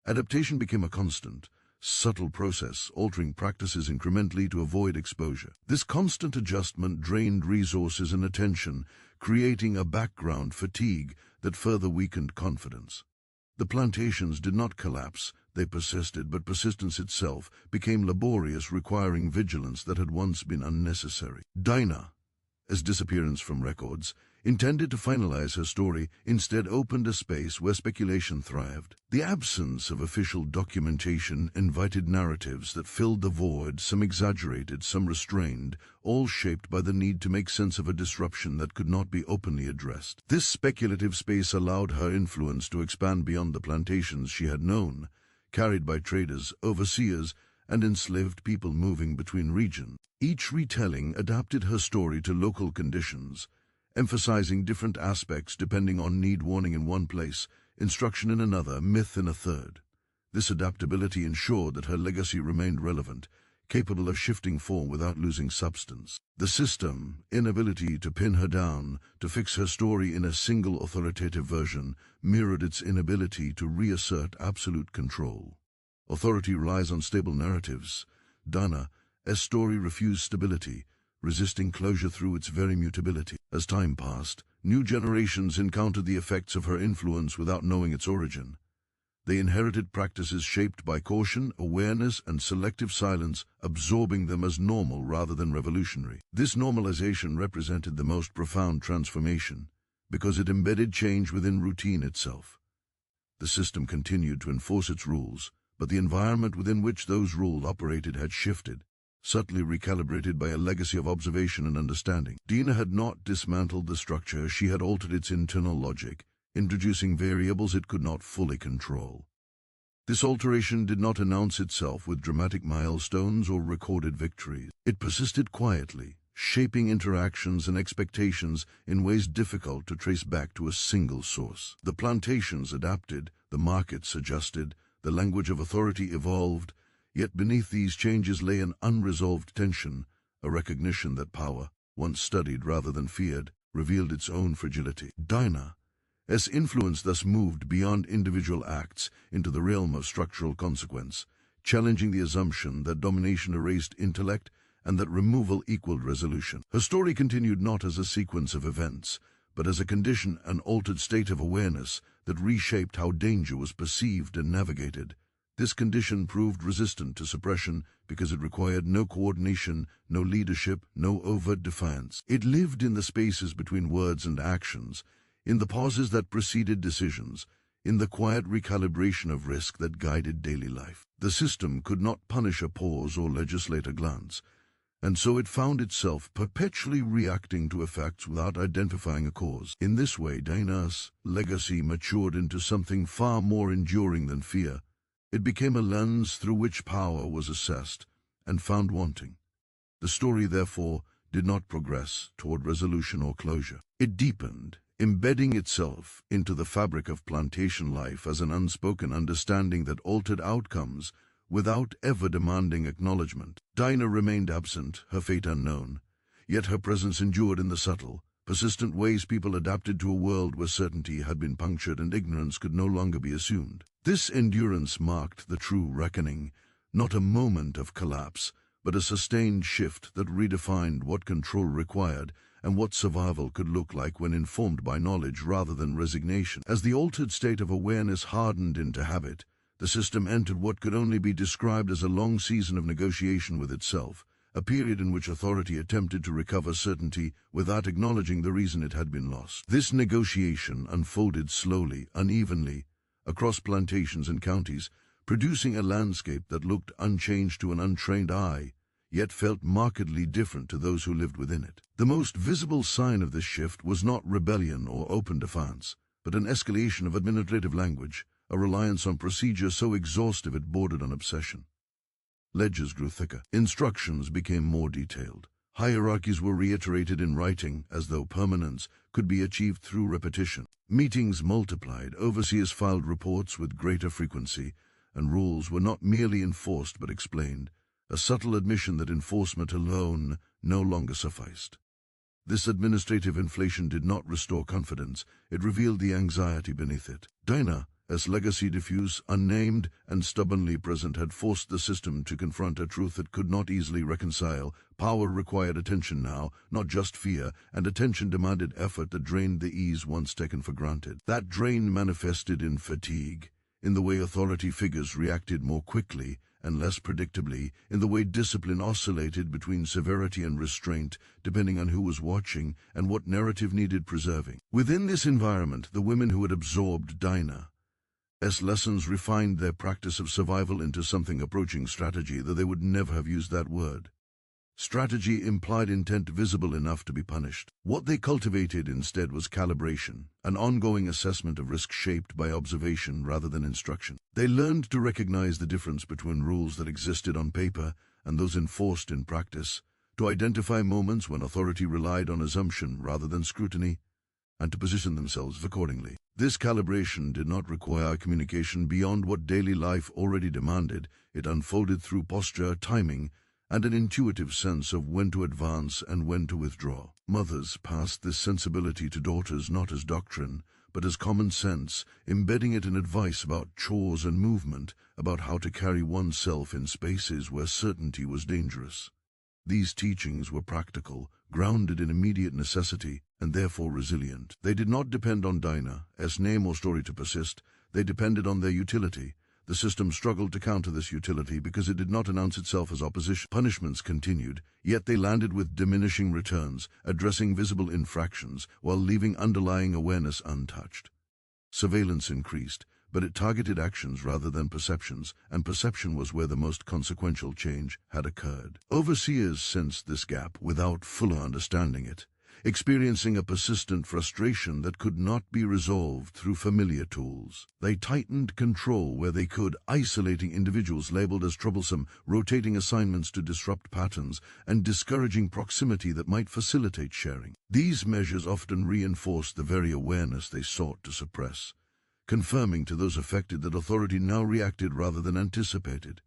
Adaptation became a constant, subtle process, altering practices incrementally to avoid exposure. This constant adjustment drained resources and attention, creating a background fatigue that further weakened confidence. The plantations did not collapse, they persisted, but persistence itself became laborious, requiring vigilance that had once been unnecessary. Dinah, as disappearance from records, intended to finalize her story, instead opened a space where speculation thrived. The absence of official documentation invited narratives that filled the void, some exaggerated, some restrained, all shaped by the need to make sense of a disruption that could not be openly addressed. This speculative space allowed her influence to expand beyond the plantations she had known, carried by traders, overseers, and enslaved people moving between regions. Each retelling adapted her story to local conditions, emphasizing different aspects depending on need. Warning in one place, instruction in another, myth in a third. This adaptability ensured that her legacy remained relevant, capable of shifting form without losing substance. The system, inability to pin her down, to fix her story in a single authoritative version, mirrored its inability to reassert absolute control. Authority relies on stable narratives. Dinah's story refused stability, resisting closure through its very mutability. As time passed, new generations encountered the effects of her influence without knowing its origin. They inherited practices shaped by caution, awareness, and selective silence, absorbing them as normal rather than revolutionary. This normalization represented the most profound transformation, because it embedded change within routine itself. The system continued to enforce its rules, but the environment within which those rules operated had shifted, subtly recalibrated by a legacy of observation and understanding. Dinah had not dismantled the structure, she had altered its internal logic, introducing variables it could not fully control. This alteration did not announce itself with dramatic milestones or recorded victories. It persisted quietly, shaping interactions and expectations in ways difficult to trace back to a single source. The plantations adapted, the markets adjusted, the language of authority evolved, yet beneath these changes lay an unresolved tension, a recognition that power, once studied rather than feared, revealed its own fragility. Dinah's influence thus moved beyond individual acts into the realm of structural consequence, challenging the assumption that domination erased intellect and that removal equaled resolution. Her story continued not as a sequence of events, but as a condition, an altered state of awareness that reshaped how danger was perceived and navigated. This condition proved resistant to suppression because it required no coordination, no leadership, no overt defiance. It lived in the spaces between words and actions, in the pauses that preceded decisions, in the quiet recalibration of risk that guided daily life. The system could not punish a pause or legislate a glance, and so it found itself perpetually reacting to effects without identifying a cause. In this way, Dinah's legacy matured into something far more enduring than fear. It became a lens through which power was assessed and found wanting. The story, therefore, did not progress toward resolution or closure. It deepened, embedding itself into the fabric of plantation life as an unspoken understanding that altered outcomes without ever demanding acknowledgement. Dinah remained absent, her fate unknown, yet her presence endured in the subtle, persistent ways people adapted to a world where certainty had been punctured and ignorance could no longer be assumed. This endurance marked the true reckoning, not a moment of collapse, but a sustained shift that redefined what control required and what survival could look like when informed by knowledge rather than resignation. As the altered state of awareness hardened into habit, the system entered what could only be described as a long season of negotiation with itself, a period in which authority attempted to recover certainty without acknowledging the reason it had been lost. This negotiation unfolded slowly, unevenly, across plantations and counties, producing a landscape that looked unchanged to an untrained eye, yet felt markedly different to those who lived within it. The most visible sign of this shift was not rebellion or open defiance, but an escalation of administrative language, a reliance on procedure so exhaustive it bordered on obsession. Ledgers grew thicker. Instructions became more detailed. Hierarchies were reiterated in writing, as though permanence could be achieved through repetition. Meetings multiplied, overseers filed reports with greater frequency, and rules were not merely enforced but explained, a subtle admission that enforcement alone no longer sufficed. This administrative inflation did not restore confidence, it revealed the anxiety beneath it. Dinah, as legacy diffuse, unnamed, and stubbornly present, had forced the system to confront a truth it could not easily reconcile. Power required attention now, not just fear, and attention demanded effort that drained the ease once taken for granted. That drain manifested in fatigue, in the way authority figures reacted more quickly and less predictably, in the way discipline oscillated between severity and restraint, depending on who was watching and what narrative needed preserving. Within this environment, the women who had absorbed Dinah's lessons refined their practice of survival into something approaching strategy, though they would never have used that word. Strategy implied intent visible enough to be punished. What they cultivated instead was calibration, an ongoing assessment of risk shaped by observation rather than instruction. They learned to recognize the difference between rules that existed on paper and those enforced in practice, to identify moments when authority relied on assumption rather than scrutiny, and to position themselves accordingly. This calibration did not require communication beyond what daily life already demanded. It unfolded through posture, timing, and an intuitive sense of when to advance and when to withdraw. Mothers passed this sensibility to daughters not as doctrine, but as common sense, embedding it in advice about chores and movement, about how to carry oneself in spaces where certainty was dangerous. These teachings were practical, grounded in immediate necessity, and therefore resilient. They did not depend on Dinah's name or story to persist, they depended on their utility. The system struggled to counter this utility because it did not announce itself as opposition. Punishments continued, yet they landed with diminishing returns, addressing visible infractions while leaving underlying awareness untouched. Surveillance increased, but it targeted actions rather than perceptions, and perception was where the most consequential change had occurred. Overseers sensed this gap without fully understanding it, experiencing a persistent frustration that could not be resolved through familiar tools. They tightened control where they could, isolating individuals labeled as troublesome, rotating assignments to disrupt patterns, and discouraging proximity that might facilitate sharing. These measures often reinforced the very awareness they sought to suppress, confirming to those affected that authority now reacted rather than anticipated.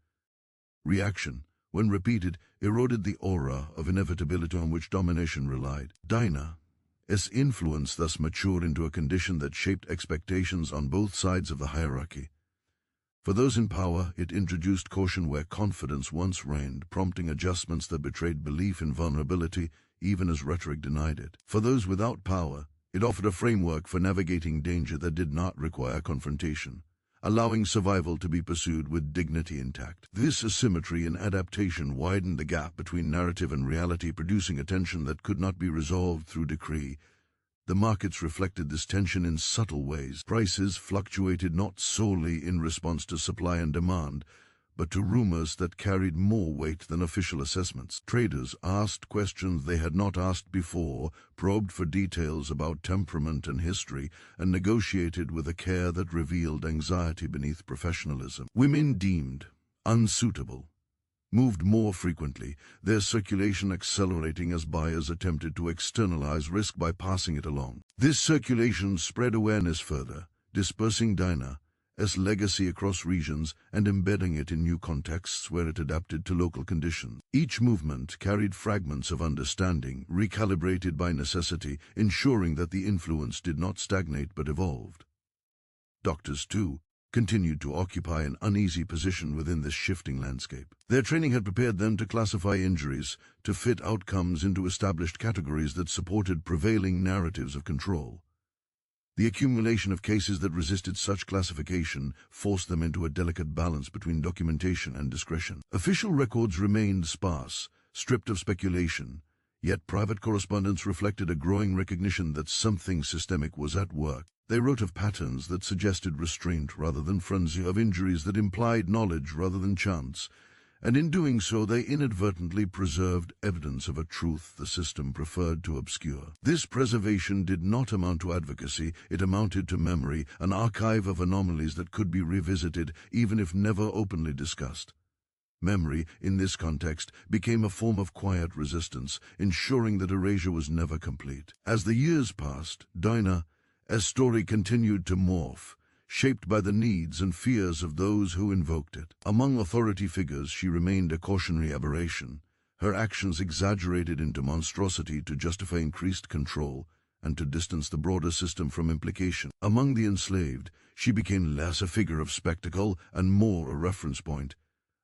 Reaction, when repeated, eroded the aura of inevitability on which domination relied. Dinah's influence thus matured into a condition that shaped expectations on both sides of the hierarchy. For those in power, it introduced caution where confidence once reigned, prompting adjustments that betrayed belief in vulnerability, even as rhetoric denied it. For those without power, it offered a framework for navigating danger that did not require confrontation, allowing survival to be pursued with dignity intact. This asymmetry in adaptation widened the gap between narrative and reality, producing a tension that could not be resolved through decree. The markets reflected this tension in subtle ways. Prices fluctuated not solely in response to supply and demand, but to rumors that carried more weight than official assessments. Traders asked questions they had not asked before, probed for details about temperament and history, and negotiated with a care that revealed anxiety beneath professionalism. Women deemed unsuitable moved more frequently, their circulation accelerating as buyers attempted to externalize risk by passing it along. This circulation spread awareness further, dispersing Dinah's legacy across regions and embedding it in new contexts where it adapted to local conditions. Each movement carried fragments of understanding, recalibrated by necessity, ensuring that the influence did not stagnate but evolved. Doctors, too, continued to occupy an uneasy position within this shifting landscape. Their training had prepared them to classify injuries, to fit outcomes into established categories that supported prevailing narratives of control. The accumulation of cases that resisted such classification forced them into a delicate balance between documentation and discretion. Official records remained sparse, stripped of speculation, yet private correspondence reflected a growing recognition that something systemic was at work. They wrote of patterns that suggested restraint rather than frenzy, of injuries that implied knowledge rather than chance, and in doing so they inadvertently preserved evidence of a truth the system preferred to obscure. This preservation did not amount to advocacy, it amounted to memory, an archive of anomalies that could be revisited even if never openly discussed. Memory, in this context, became a form of quiet resistance, ensuring that erasure was never complete. As the years passed, Dinah's story continued to morph, shaped by the needs and fears of those who invoked it. Among authority figures, she remained a cautionary aberration, her actions exaggerated into monstrosity to justify increased control and to distance the broader system from implication. Among the enslaved, she became less a figure of spectacle and more a reference point,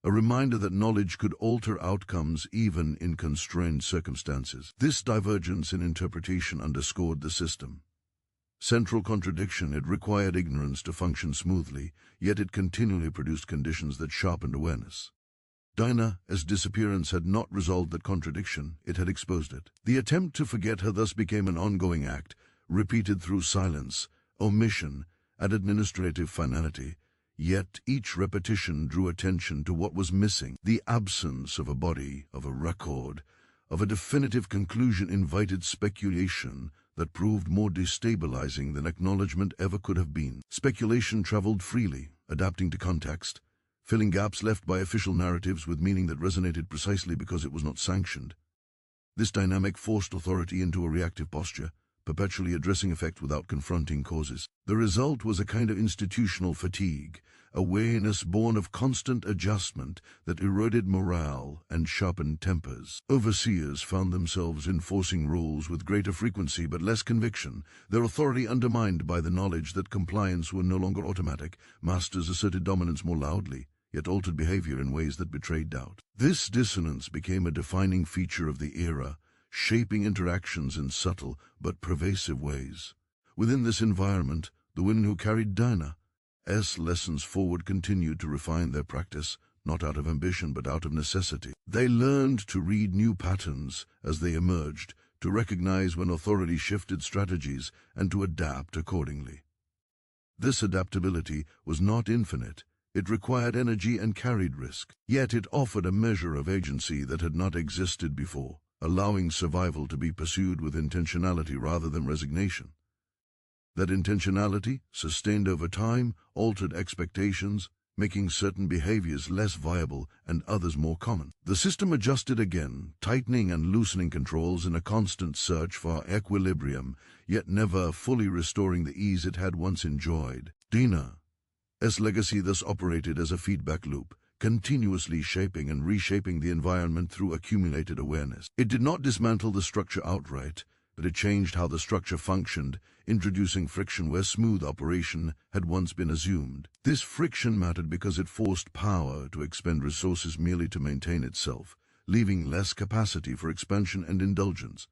a reminder that knowledge could alter outcomes even in constrained circumstances. This divergence in interpretation underscored the system. Central contradiction, it required ignorance to function smoothly, yet it continually produced conditions that sharpened awareness. Dinah's disappearance had not resolved that contradiction, it had exposed it. The attempt to forget her thus became an ongoing act, repeated through silence, omission, and administrative finality. Yet each repetition drew attention to what was missing. The absence of a body, of a record, of a definitive conclusion invited speculation that proved more destabilizing than acknowledgement ever could have been. Speculation traveled freely, adapting to context, filling gaps left by official narratives with meaning that resonated precisely because it was not sanctioned. This dynamic forced authority into a reactive posture, perpetually addressing effects without confronting causes. The result was a kind of institutional fatigue, a weariness born of constant adjustment that eroded morale and sharpened tempers. Overseers found themselves enforcing rules with greater frequency but less conviction, their authority undermined by the knowledge that compliance were no longer automatic. Masters asserted dominance more loudly, yet altered behavior in ways that betrayed doubt. This dissonance became a defining feature of the era, shaping interactions in subtle but pervasive ways. Within this environment, the women who carried Dinah's lessons forward continued to refine their practice, not out of ambition but out of necessity. They learned to read new patterns as they emerged, to recognize when authority shifted strategies, and to adapt accordingly. This adaptability was not infinite. It required energy and carried risk. Yet it offered a measure of agency that had not existed before, allowing survival to be pursued with intentionality rather than resignation. That intentionality, sustained over time, altered expectations, making certain behaviors less viable and others more common. The system adjusted again, tightening and loosening controls in a constant search for equilibrium, yet never fully restoring the ease it had once enjoyed. Dinah's legacy thus operated as a feedback loop, continuously shaping and reshaping the environment through accumulated awareness. It did not dismantle the structure outright, but it changed how the structure functioned, introducing friction where smooth operation had once been assumed. This friction mattered because it forced power to expend resources merely to maintain itself, leaving less capacity for expansion and indulgence.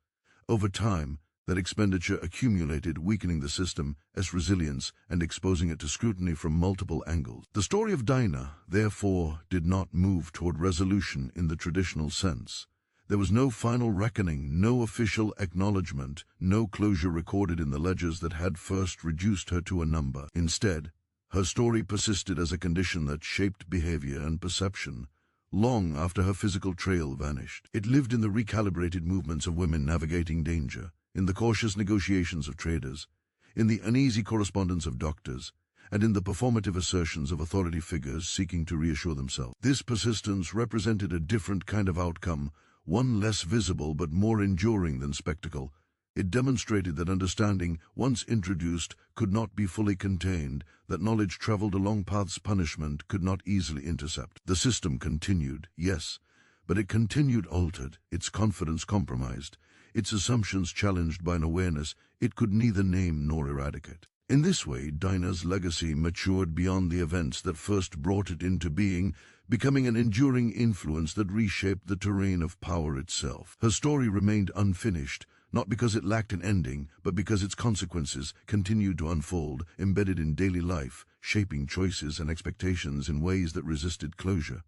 Over time, that expenditure accumulated, weakening the system as resilience and exposing it to scrutiny from multiple angles. The story of Dinah, therefore, did not move toward resolution in the traditional sense. There was no final reckoning, no official acknowledgement, no closure recorded in the ledgers that had first reduced her to a number. Instead, her story persisted as a condition that shaped behavior and perception, long after her physical trail vanished. It lived in the recalibrated movements of women navigating danger, in the cautious negotiations of traders, in the uneasy correspondence of doctors, and in the performative assertions of authority figures seeking to reassure themselves. This persistence represented a different kind of outcome, one less visible but more enduring than spectacle. It demonstrated that understanding, once introduced, could not be fully contained, that knowledge traveled along paths punishment could not easily intercept. The system continued, yes, but it continued altered, its confidence compromised, its assumptions challenged by an awareness it could neither name nor eradicate. In this way, Dinah's legacy matured beyond the events that first brought it into being, becoming an enduring influence that reshaped the terrain of power itself. Her story remained unfinished, not because it lacked an ending, but because its consequences continued to unfold, embedded in daily life, shaping choices and expectations in ways that resisted closure.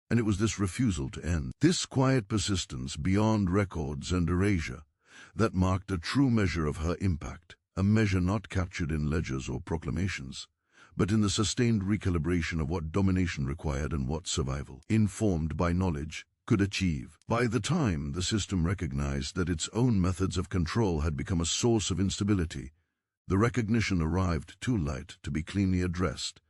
And it was this refusal to end, this quiet persistence beyond records and erasure, that marked a true measure of her impact, a measure not captured in ledgers or proclamations, but in the sustained recalibration of what domination required and what survival, informed by knowledge, could achieve. By the time the system recognized that its own methods of control had become a source of instability, the recognition arrived too late to be cleanly addressed,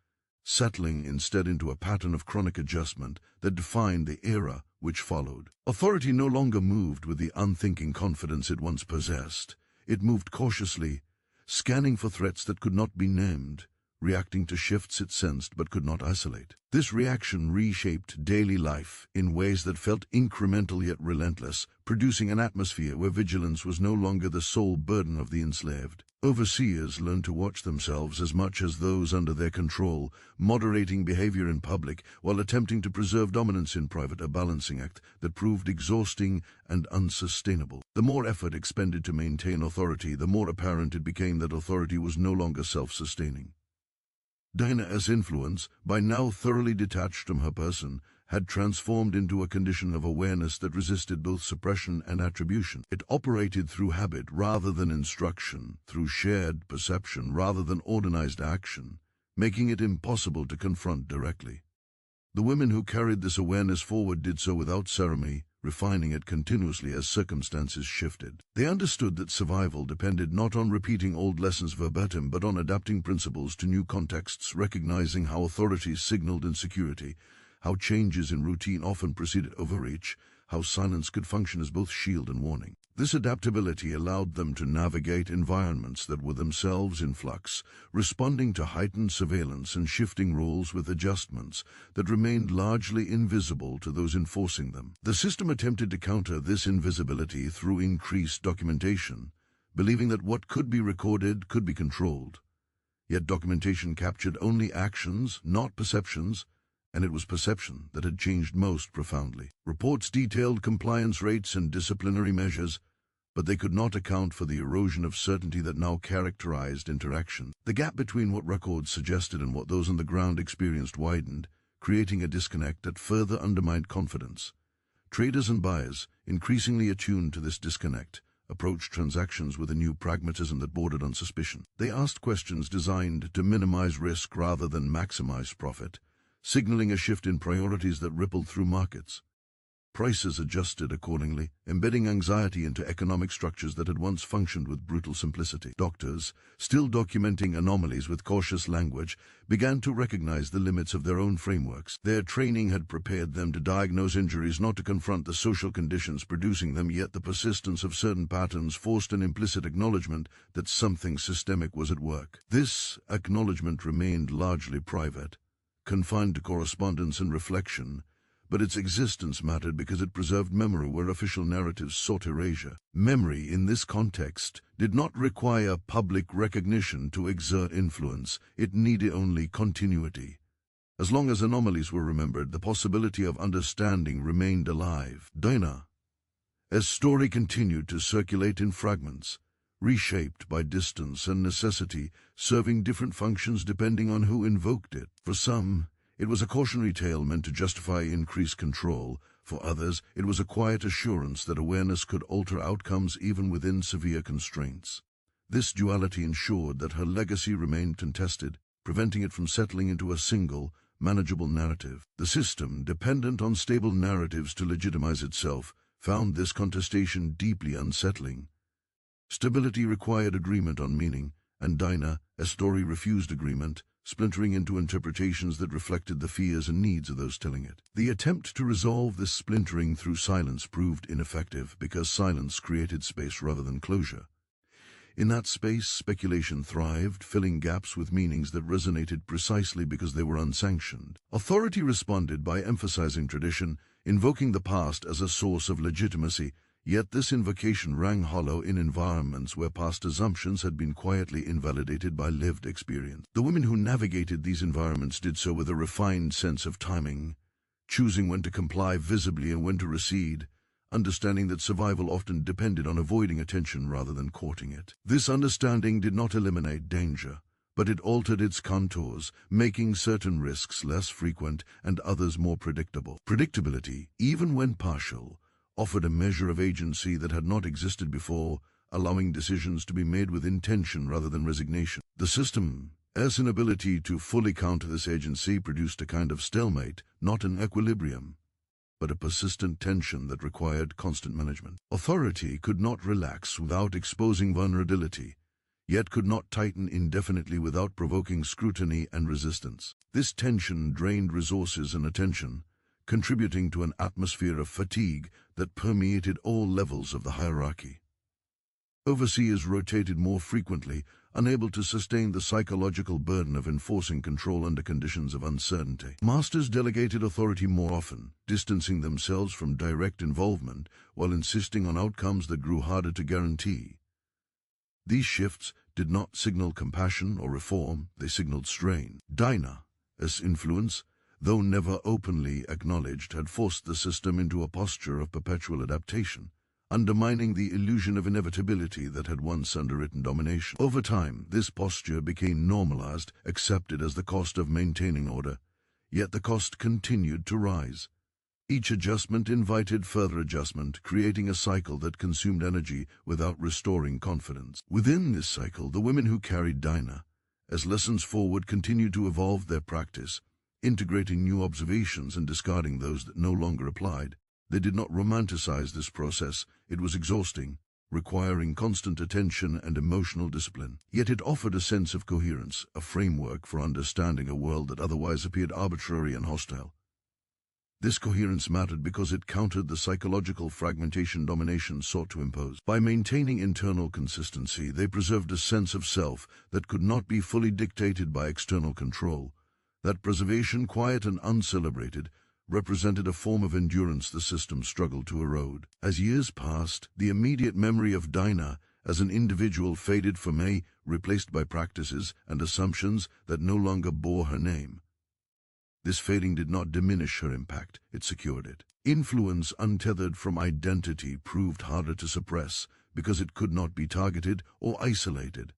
settling instead into a pattern of chronic adjustment that defined the era which followed. Authority no longer moved with the unthinking confidence it once possessed. It moved cautiously, scanning for threats that could not be named, reacting to shifts it sensed but could not isolate. This reaction reshaped daily life in ways that felt incremental yet relentless, producing an atmosphere where vigilance was no longer the sole burden of the enslaved. Overseers learned to watch themselves as much as those under their control, moderating behavior in public while attempting to preserve dominance in private, a balancing act that proved exhausting and unsustainable. The more effort expended to maintain authority, the more apparent it became that authority was no longer self-sustaining. Dinah's influence, by now thoroughly detached from her person, had transformed into a condition of awareness that resisted both suppression and attribution. It operated through habit rather than instruction, through shared perception rather than organized action, making it impossible to confront directly. The women who carried this awareness forward did so without ceremony, refining it continuously as circumstances shifted. They understood that survival depended not on repeating old lessons verbatim, but on adapting principles to new contexts, recognizing how authorities signaled insecurity, how changes in routine often preceded overreach, how silence could function as both shield and warning. This adaptability allowed them to navigate environments that were themselves in flux, responding to heightened surveillance and shifting rules with adjustments that remained largely invisible to those enforcing them. The system attempted to counter this invisibility through increased documentation, believing that what could be recorded could be controlled. Yet documentation captured only actions, not perceptions, and it was perception that had changed most profoundly. Reports detailed compliance rates and disciplinary measures, but they could not account for the erosion of certainty that now characterized interaction. The gap between what records suggested and what those on the ground experienced widened, creating a disconnect that further undermined confidence. Traders and buyers, increasingly attuned to this disconnect, approached transactions with a new pragmatism that bordered on suspicion. They asked questions designed to minimize risk rather than maximize profit, signaling a shift in priorities that rippled through markets. Prices adjusted accordingly, embedding anxiety into economic structures that had once functioned with brutal simplicity. Doctors, still documenting anomalies with cautious language, began to recognize the limits of their own frameworks. Their training had prepared them to diagnose injuries, not to confront the social conditions producing them, yet the persistence of certain patterns forced an implicit acknowledgement that something systemic was at work. This acknowledgement remained largely private, confined to correspondence and reflection, but its existence mattered because it preserved memory where official narratives sought erasure. Memory, in this context, did not require public recognition to exert influence. It needed only continuity. As long as anomalies were remembered, the possibility of understanding remained alive. Dinah's story continued to circulate in fragments, reshaped by distance and necessity, serving different functions depending on who invoked it. For some, it was a cautionary tale meant to justify increased control. For others, it was a quiet assurance that awareness could alter outcomes even within severe constraints. This duality ensured that her legacy remained contested, preventing it from settling into a single, manageable narrative. The system, dependent on stable narratives to legitimize itself, found this contestation deeply unsettling. Stability required agreement on meaning, and Dinah's story refused agreement, splintering into interpretations that reflected the fears and needs of those telling it. The attempt to resolve this splintering through silence proved ineffective because silence created space rather than closure. In that space, speculation thrived, filling gaps with meanings that resonated precisely because they were unsanctioned. Authority responded by emphasizing tradition, invoking the past as a source of legitimacy, yet this invocation rang hollow in environments where past assumptions had been quietly invalidated by lived experience. The women who navigated these environments did so with a refined sense of timing, choosing when to comply visibly and when to recede, understanding that survival often depended on avoiding attention rather than courting it. This understanding did not eliminate danger, but it altered its contours, making certain risks less frequent and others more predictable. Predictability, even when partial, offered a measure of agency that had not existed before, allowing decisions to be made with intention rather than resignation. The system Dina's inability to fully counter this agency produced a kind of stalemate, not an equilibrium, but a persistent tension that required constant management. Authority could not relax without exposing vulnerability, yet could not tighten indefinitely without provoking scrutiny and resistance. This tension drained resources and attention, contributing to an atmosphere of fatigue that permeated all levels of the hierarchy. Overseers rotated more frequently, unable to sustain the psychological burden of enforcing control under conditions of uncertainty. Masters delegated authority more often, distancing themselves from direct involvement while insisting on outcomes that grew harder to guarantee. These shifts did not signal compassion or reform, they signaled strain. Dina's influence, though never openly acknowledged, had forced the system into a posture of perpetual adaptation, undermining the illusion of inevitability that had once underwritten domination. Over time, this posture became normalized, accepted as the cost of maintaining order, yet the cost continued to rise. Each adjustment invited further adjustment, creating a cycle that consumed energy without restoring confidence. Within this cycle, the women who carried Dina, as lessons forward, continued to evolve their practice, integrating new observations and discarding those that no longer applied. They did not romanticize this process. It was exhausting, requiring constant attention and emotional discipline. Yet it offered a sense of coherence, a framework for understanding a world that otherwise appeared arbitrary and hostile. This coherence mattered because it countered the psychological fragmentation domination sought to impose. By maintaining internal consistency, they preserved a sense of self that could not be fully dictated by external control. That preservation, quiet and uncelebrated, represented a form of endurance the system struggled to erode. As years passed, the immediate memory of Dina as an individual faded for May, replaced by practices and assumptions that no longer bore her name. This fading did not diminish her impact, it secured it. Influence untethered from identity proved harder to suppress because it could not be targeted or isolated.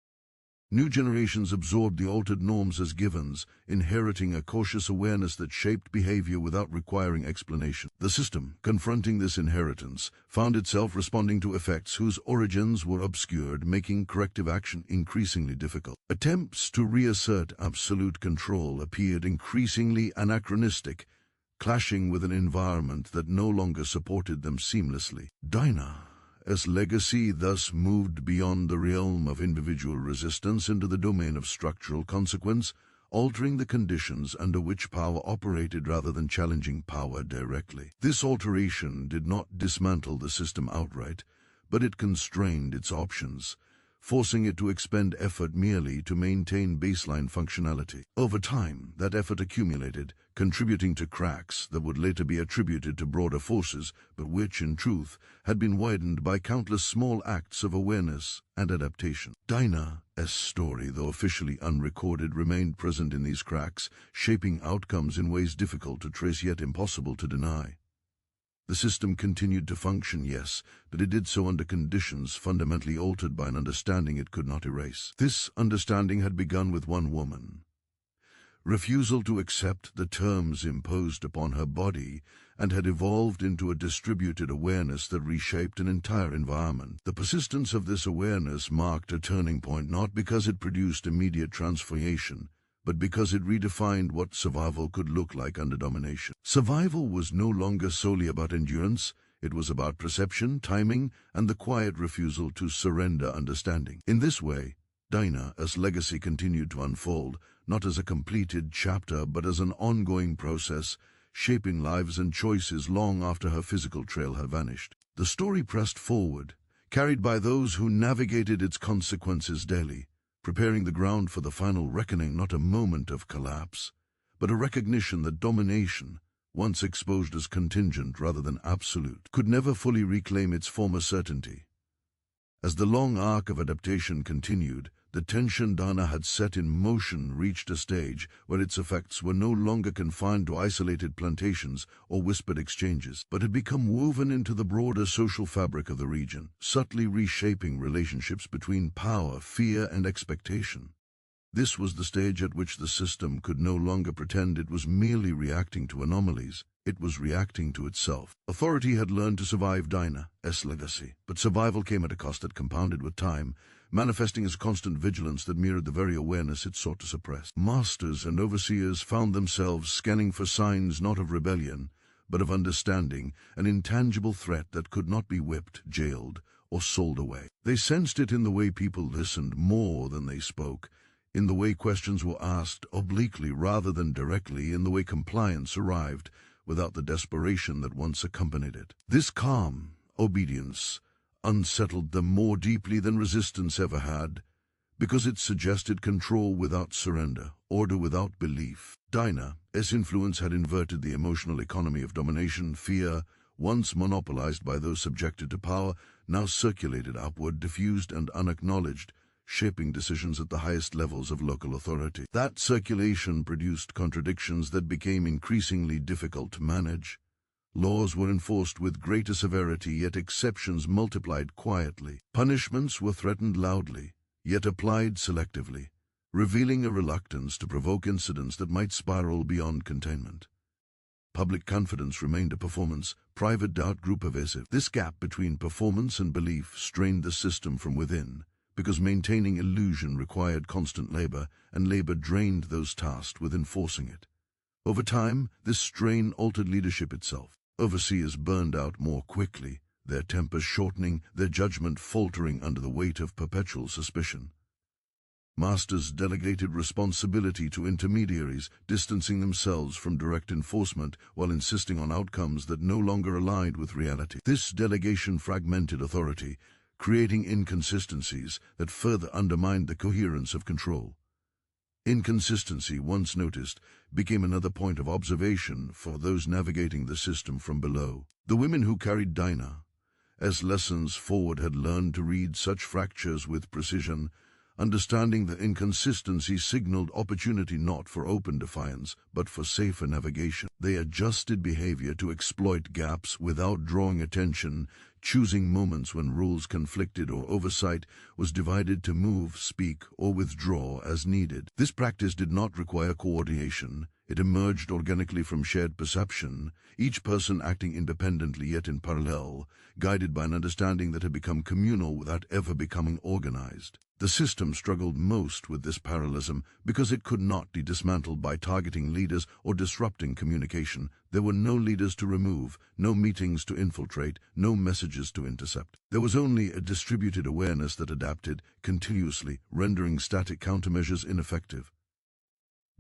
New generations absorbed the altered norms as givens, inheriting a cautious awareness that shaped behavior without requiring explanation. The system, confronting this inheritance, found itself responding to effects whose origins were obscured, making corrective action increasingly difficult. Attempts to reassert absolute control appeared increasingly anachronistic, clashing with an environment that no longer supported them seamlessly. Dina's legacy thus moved beyond the realm of individual resistance into the domain of structural consequence, altering the conditions under which power operated rather than challenging power directly. This alteration did not dismantle the system outright, but it constrained its options, forcing it to expend effort merely to maintain baseline functionality. Over time, that effort accumulated, contributing to cracks that would later be attributed to broader forces, but which, in truth, had been widened by countless small acts of awareness and adaptation. Dina's story, though officially unrecorded, remained present in these cracks, shaping outcomes in ways difficult to trace yet impossible to deny. The system continued to function, yes, but it did so under conditions fundamentally altered by an understanding it could not erase. This understanding had begun with one woman. Refusal to accept the terms imposed upon her body, and had evolved into a distributed awareness that reshaped an entire environment. The persistence of this awareness marked a turning point not because it produced immediate transformation, but because it redefined what survival could look like under domination. Survival was no longer solely about endurance, it was about perception, timing, and the quiet refusal to surrender understanding. In this way, Dina's legacy continued to unfold, not as a completed chapter, but as an ongoing process, shaping lives and choices long after her physical trail had vanished. The story pressed forward, carried by those who navigated its consequences daily, preparing the ground for the final reckoning, not a moment of collapse, but a recognition that domination, once exposed as contingent rather than absolute, could never fully reclaim its former certainty. As the long arc of adaptation continued, the tension Dina had set in motion reached a stage where its effects were no longer confined to isolated plantations or whispered exchanges, but had become woven into the broader social fabric of the region, subtly reshaping relationships between power, fear, and expectation. This was the stage at which the system could no longer pretend it was merely reacting to anomalies. It was reacting to itself. Authority had learned to survive Dinah's legacy, but survival came at a cost that compounded with time, manifesting as constant vigilance that mirrored the very awareness it sought to suppress. Masters and overseers found themselves scanning for signs not of rebellion, but of understanding, an intangible threat that could not be whipped, jailed, or sold away. They sensed it in the way people listened more than they spoke, in the way questions were asked obliquely rather than directly, in the way compliance arrived without the desperation that once accompanied it. This calm obedience unsettled them more deeply than resistance ever had, because it suggested control without surrender, order without belief. Dinah's influence had inverted the emotional economy of domination. Fear, once monopolized by those subjected to power, now circulated upward, diffused and unacknowledged, shaping decisions at the highest levels of local authority. That circulation produced contradictions that became increasingly difficult to manage. Laws were enforced with greater severity, yet exceptions multiplied quietly. Punishments were threatened loudly, yet applied selectively, revealing a reluctance to provoke incidents that might spiral beyond containment. Public confidence remained a performance, private doubt grew pervasive. This gap between performance and belief strained the system from within, because maintaining illusion required constant labor, and labor drained those tasked with enforcing it. Over time, this strain altered leadership itself. Overseers burned out more quickly, their tempers shortening, their judgment faltering under the weight of perpetual suspicion. Masters delegated responsibility to intermediaries, distancing themselves from direct enforcement while insisting on outcomes that no longer aligned with reality. This delegation fragmented authority, creating inconsistencies that further undermined the coherence of control. Inconsistency, once noticed, became another point of observation for those navigating the system from below. The women who carried Dinah's lessons forward had learned to read such fractures with precision, understanding that inconsistency signaled opportunity not for open defiance, but for safer navigation. They adjusted behavior to exploit gaps without drawing attention, choosing moments when rules conflicted or oversight was divided to move, speak, or withdraw as needed. This practice did not require coordination. It emerged organically from shared perception, each person acting independently yet in parallel, guided by an understanding that had become communal without ever becoming organized. The system struggled most with this parallelism because it could not be dismantled by targeting leaders or disrupting communication. There were no leaders to remove, no meetings to infiltrate, no messages to intercept. There was only a distributed awareness that adapted continuously, rendering static countermeasures ineffective.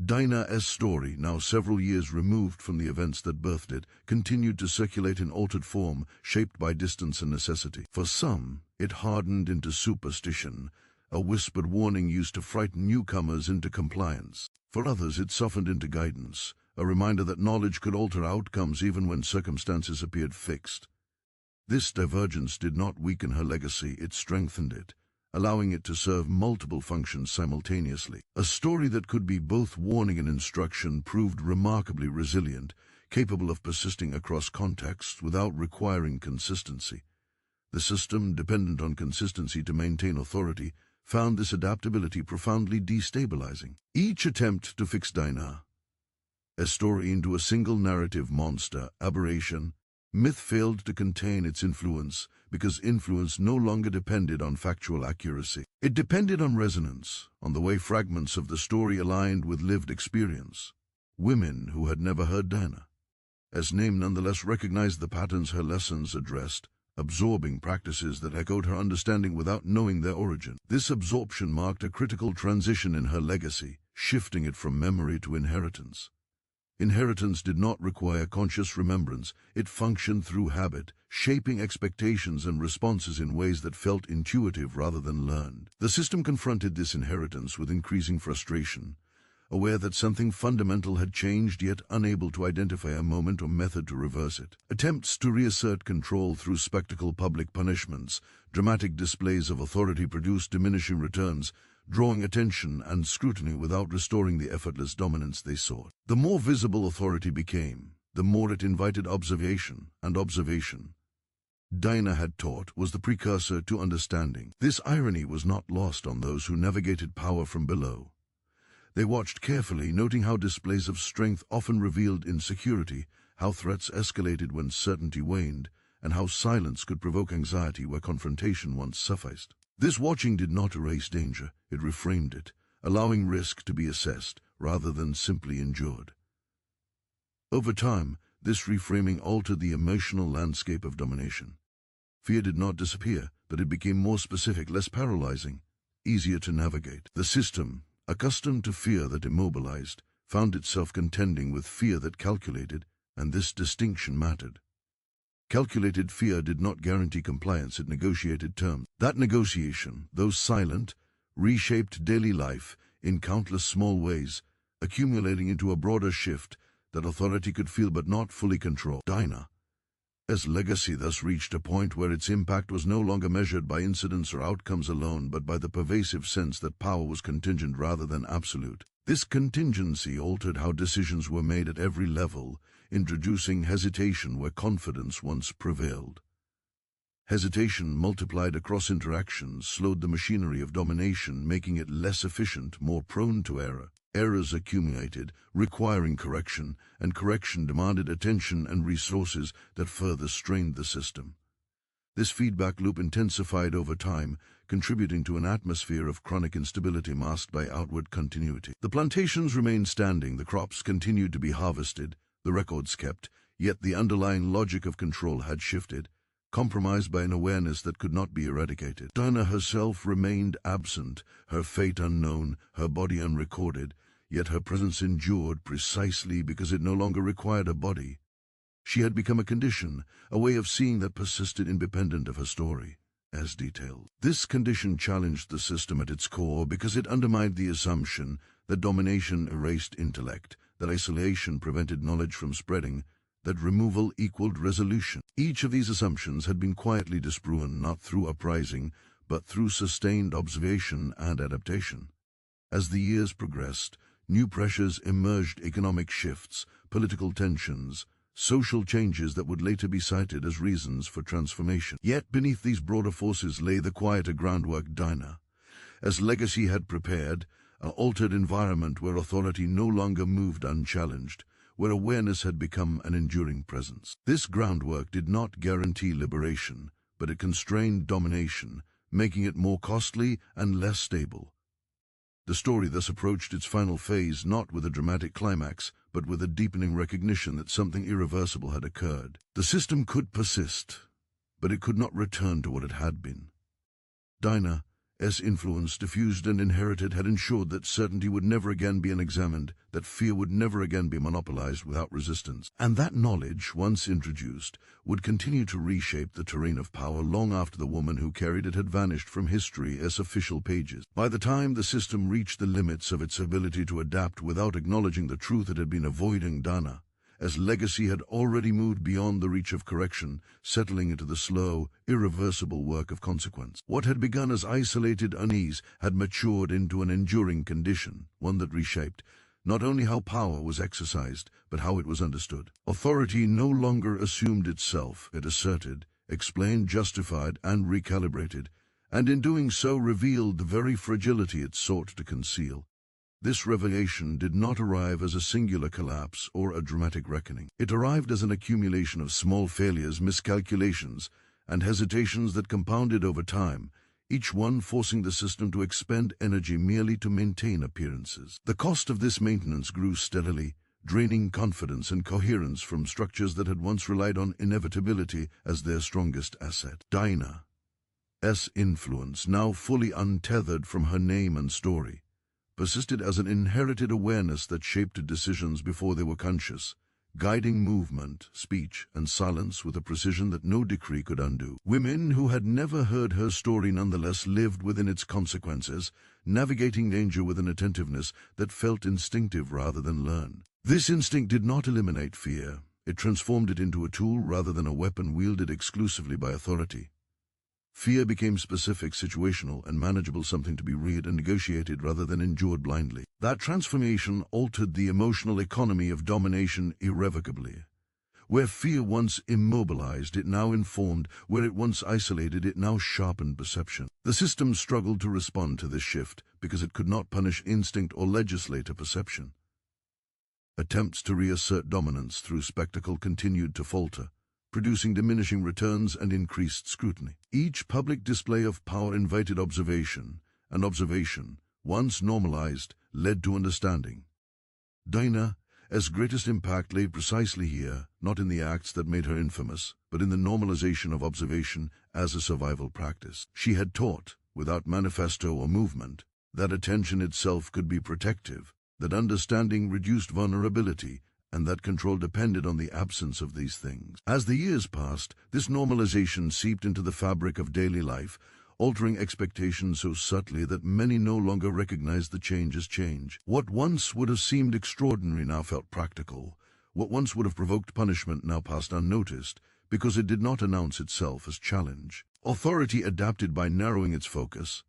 Dinah's story, now several years removed from the events that birthed it, continued to circulate in altered form, shaped by distance and necessity. For some, it hardened into superstition, a whispered warning used to frighten newcomers into compliance. For others, it softened into guidance, a reminder that knowledge could alter outcomes even when circumstances appeared fixed. This divergence did not weaken her legacy, it strengthened it, allowing it to serve multiple functions simultaneously. A story that could be both warning and instruction proved remarkably resilient, capable of persisting across contexts without requiring consistency. The system, dependent on consistency to maintain authority, found this adaptability profoundly destabilizing. Each attempt to fix Dinah's story into a single narrative monster, aberration, myth failed to contain its influence because influence no longer depended on factual accuracy. It depended on resonance, on the way fragments of the story aligned with lived experience. Women who had never heard Dinah's name nonetheless recognized the patterns her lessons addressed, absorbing practices that echoed her understanding without knowing their origin. This absorption marked a critical transition in her legacy, shifting it from memory to inheritance. Inheritance did not require conscious remembrance, it functioned through habit, shaping expectations and responses in ways that felt intuitive rather than learned. The system confronted this inheritance with increasing frustration, aware that something fundamental had changed yet unable to identify a moment or method to reverse it. Attempts to reassert control through spectacle, public punishments, dramatic displays of authority produced diminishing returns, drawing attention and scrutiny without restoring the effortless dominance they sought. The more visible authority became, the more it invited observation, and observation, Dinah had taught, was the precursor to understanding. This irony was not lost on those who navigated power from below. They watched carefully, noting how displays of strength often revealed insecurity, how threats escalated when certainty waned, and how silence could provoke anxiety where confrontation once sufficed. This watching did not erase danger, it reframed it, allowing risk to be assessed rather than simply endured. Over time, this reframing altered the emotional landscape of domination. Fear did not disappear, but it became more specific, less paralyzing, easier to navigate. The system, accustomed to fear that immobilized, found itself contending with fear that calculated, and this distinction mattered. Calculated fear did not guarantee compliance, it negotiated terms. That negotiation, though silent, reshaped daily life in countless small ways, accumulating into a broader shift that authority could feel but not fully control. Dinah's legacy thus reached a point where its impact was no longer measured by incidents or outcomes alone, but by the pervasive sense that power was contingent rather than absolute. This contingency altered how decisions were made at every level, introducing hesitation where confidence once prevailed. Hesitation multiplied across interactions, slowed the machinery of domination, making it less efficient, more prone to error. Errors accumulated, requiring correction, and correction demanded attention and resources that further strained the system. This feedback loop intensified over time, contributing to an atmosphere of chronic instability masked by outward continuity. The plantations remained standing, the crops continued to be harvested, the records kept, yet the underlying logic of control had shifted, compromised by an awareness that could not be eradicated. Dinah herself remained absent, her fate unknown, her body unrecorded, yet her presence endured precisely because it no longer required a body. She had become a condition, a way of seeing that persisted independent of her story, as detailed. This condition challenged the system at its core because it undermined the assumption that domination erased intellect, that isolation prevented knowledge from spreading, that removal equaled resolution. Each of these assumptions had been quietly disproven, not through uprising, but through sustained observation and adaptation. As the years progressed, new pressures emerged: economic shifts, political tensions, social changes that would later be cited as reasons for transformation. Yet beneath these broader forces lay the quieter groundwork. Dinah's legacy had prepared an altered environment where authority no longer moved unchallenged, where awareness had become an enduring presence. This groundwork did not guarantee liberation, but it constrained domination, making it more costly and less stable. The story thus approached its final phase not with a dramatic climax, but with a deepening recognition that something irreversible had occurred. The system could persist, but it could not return to what it had been. Dinah's influence, diffused and inherited, had ensured that certainty would never again be unexamined, that fear would never again be monopolized without resistance. And that knowledge, once introduced, would continue to reshape the terrain of power long after the woman who carried it had vanished from history as official pages. By the time the system reached the limits of its ability to adapt without acknowledging the truth it had been avoiding, Dinah's legacy had already moved beyond the reach of correction, settling into the slow, irreversible work of consequence. What had begun as isolated unease had matured into an enduring condition, one that reshaped not only how power was exercised, but how it was understood. Authority no longer assumed itself, it asserted, explained, justified, and recalibrated, and in doing so revealed the very fragility it sought to conceal. This revelation did not arrive as a singular collapse or a dramatic reckoning. It arrived as an accumulation of small failures, miscalculations, and hesitations that compounded over time, each one forcing the system to expend energy merely to maintain appearances. The cost of this maintenance grew steadily, draining confidence and coherence from structures that had once relied on inevitability as their strongest asset. Dinah's influence, now fully untethered from her name and story, persisted as an inherited awareness that shaped decisions before they were conscious, guiding movement, speech, and silence with a precision that no decree could undo. Women who had never heard her story nonetheless lived within its consequences, navigating danger with an attentiveness that felt instinctive rather than learned. This instinct did not eliminate fear. It transformed it into a tool rather than a weapon wielded exclusively by authority. Fear became specific, situational, and manageable, something to be read and negotiated rather than endured blindly. That transformation altered the emotional economy of domination irrevocably. Where fear once immobilized, it now informed. Where it once isolated, it now sharpened perception. The system struggled to respond to this shift because it could not punish instinct or legislate a perception. Attempts to reassert dominance through spectacle continued to falter, producing diminishing returns and increased scrutiny. Each public display of power invited observation, and observation, once normalized, led to understanding. Dinah's greatest impact lay precisely here, not in the acts that made her infamous, but in the normalization of observation as a survival practice. She had taught, without manifesto or movement, that attention itself could be protective, that understanding reduced vulnerability, and that control depended on the absence of these things. As the years passed, this normalization seeped into the fabric of daily life, altering expectations so subtly that many no longer recognized the change as change. What once would have seemed extraordinary now felt practical. What once would have provoked punishment now passed unnoticed, because it did not announce itself as challenge. Authority adapted by narrowing its focus,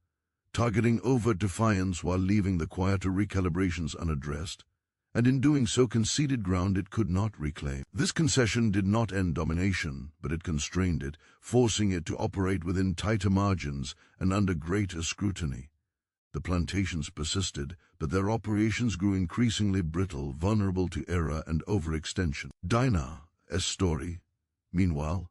targeting overt defiance while leaving the quieter recalibrations unaddressed, and in doing so conceded ground it could not reclaim. This concession did not end domination, but it constrained it, forcing it to operate within tighter margins and under greater scrutiny. The plantations persisted, but their operations grew increasingly brittle, vulnerable to error and overextension. Dinah's story, meanwhile,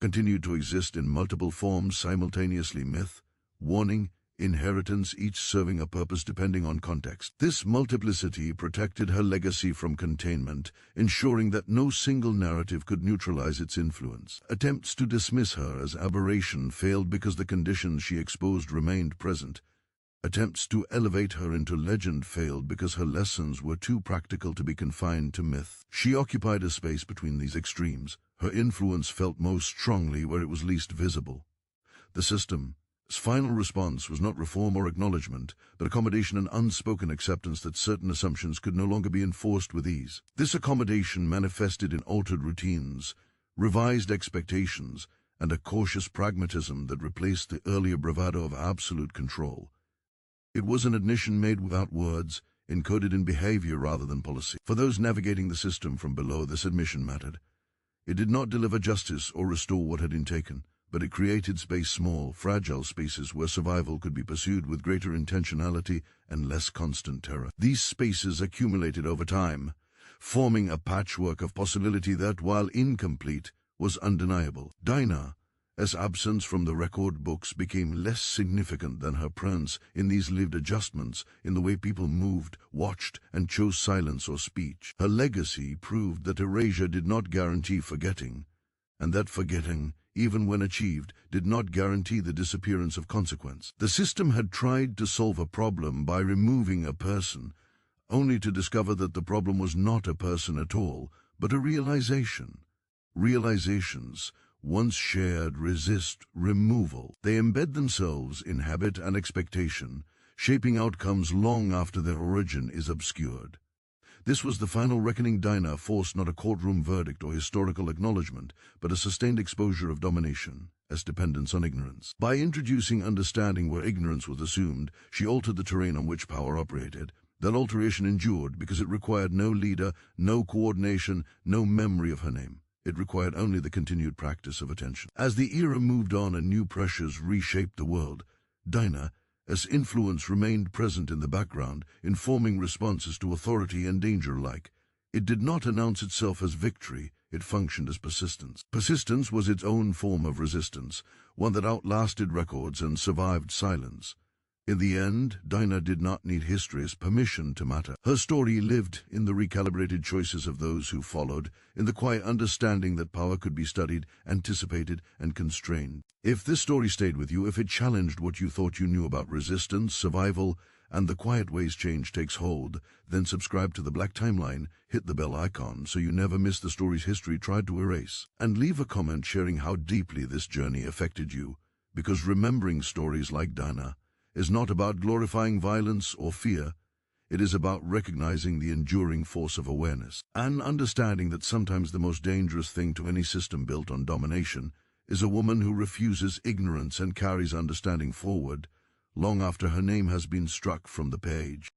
continued to exist in multiple forms simultaneously: myth, warning, inheritance, each serving a purpose depending on context. This multiplicity protected her legacy from containment, ensuring that no single narrative could neutralize its influence. Attempts to dismiss her as aberration failed because the conditions she exposed remained present. Attempts to elevate her into legend failed because her lessons were too practical to be confined to myth. She occupied a space between these extremes. Her influence felt most strongly where it was least visible. The system's final response was not reform or acknowledgement, but accommodation and unspoken acceptance that certain assumptions could no longer be enforced with ease. This accommodation manifested in altered routines, revised expectations, and a cautious pragmatism that replaced the earlier bravado of absolute control. It was an admission made without words, encoded in behavior rather than policy. For those navigating the system from below, this admission mattered. It did not deliver justice or restore what had been taken, but it created small, fragile spaces where survival could be pursued with greater intentionality and less constant terror. These spaces accumulated over time, forming a patchwork of possibility that, while incomplete, was undeniable. Dinah's absence from the record books became less significant than her presence in these lived adjustments, in the way people moved, watched, and chose silence or speech. Her legacy proved that erasure did not guarantee forgetting, and that forgetting, even when achieved, did not guarantee the disappearance of consequence. The system had tried to solve a problem by removing a person, only to discover that the problem was not a person at all, but a realization. Realizations, once shared, resist removal. They embed themselves in habit and expectation, shaping outcomes long after their origin is obscured. This was the final reckoning. Dinah forced not a courtroom verdict or historical acknowledgement, but a sustained exposure of domination as dependence on ignorance. By introducing understanding where ignorance was assumed, she altered the terrain on which power operated. That alteration endured because it required no leader, no coordination, no memory of her name. It required only the continued practice of attention. As the era moved on and new pressures reshaped the world, Dinah's influence remained present in the background, informing responses to authority and danger alike. It did not announce itself as victory, it functioned as persistence. Persistence was its own form of resistance, one that outlasted records and survived silence. In the end, Dinah did not need history's permission to matter. Her story lived in the recalibrated choices of those who followed, in the quiet understanding that power could be studied, anticipated, and constrained. If this story stayed with you, if it challenged what you thought you knew about resistance, survival, and the quiet ways change takes hold, then subscribe to the Black Timeline, hit the bell icon so you never miss the stories history tried to erase, and leave a comment sharing how deeply this journey affected you, because remembering stories like Dinah is not about glorifying violence or fear. It is about recognizing the enduring force of awareness, and understanding that sometimes the most dangerous thing to any system built on domination is a woman who refuses ignorance and carries understanding forward, long after her name has been struck from the page.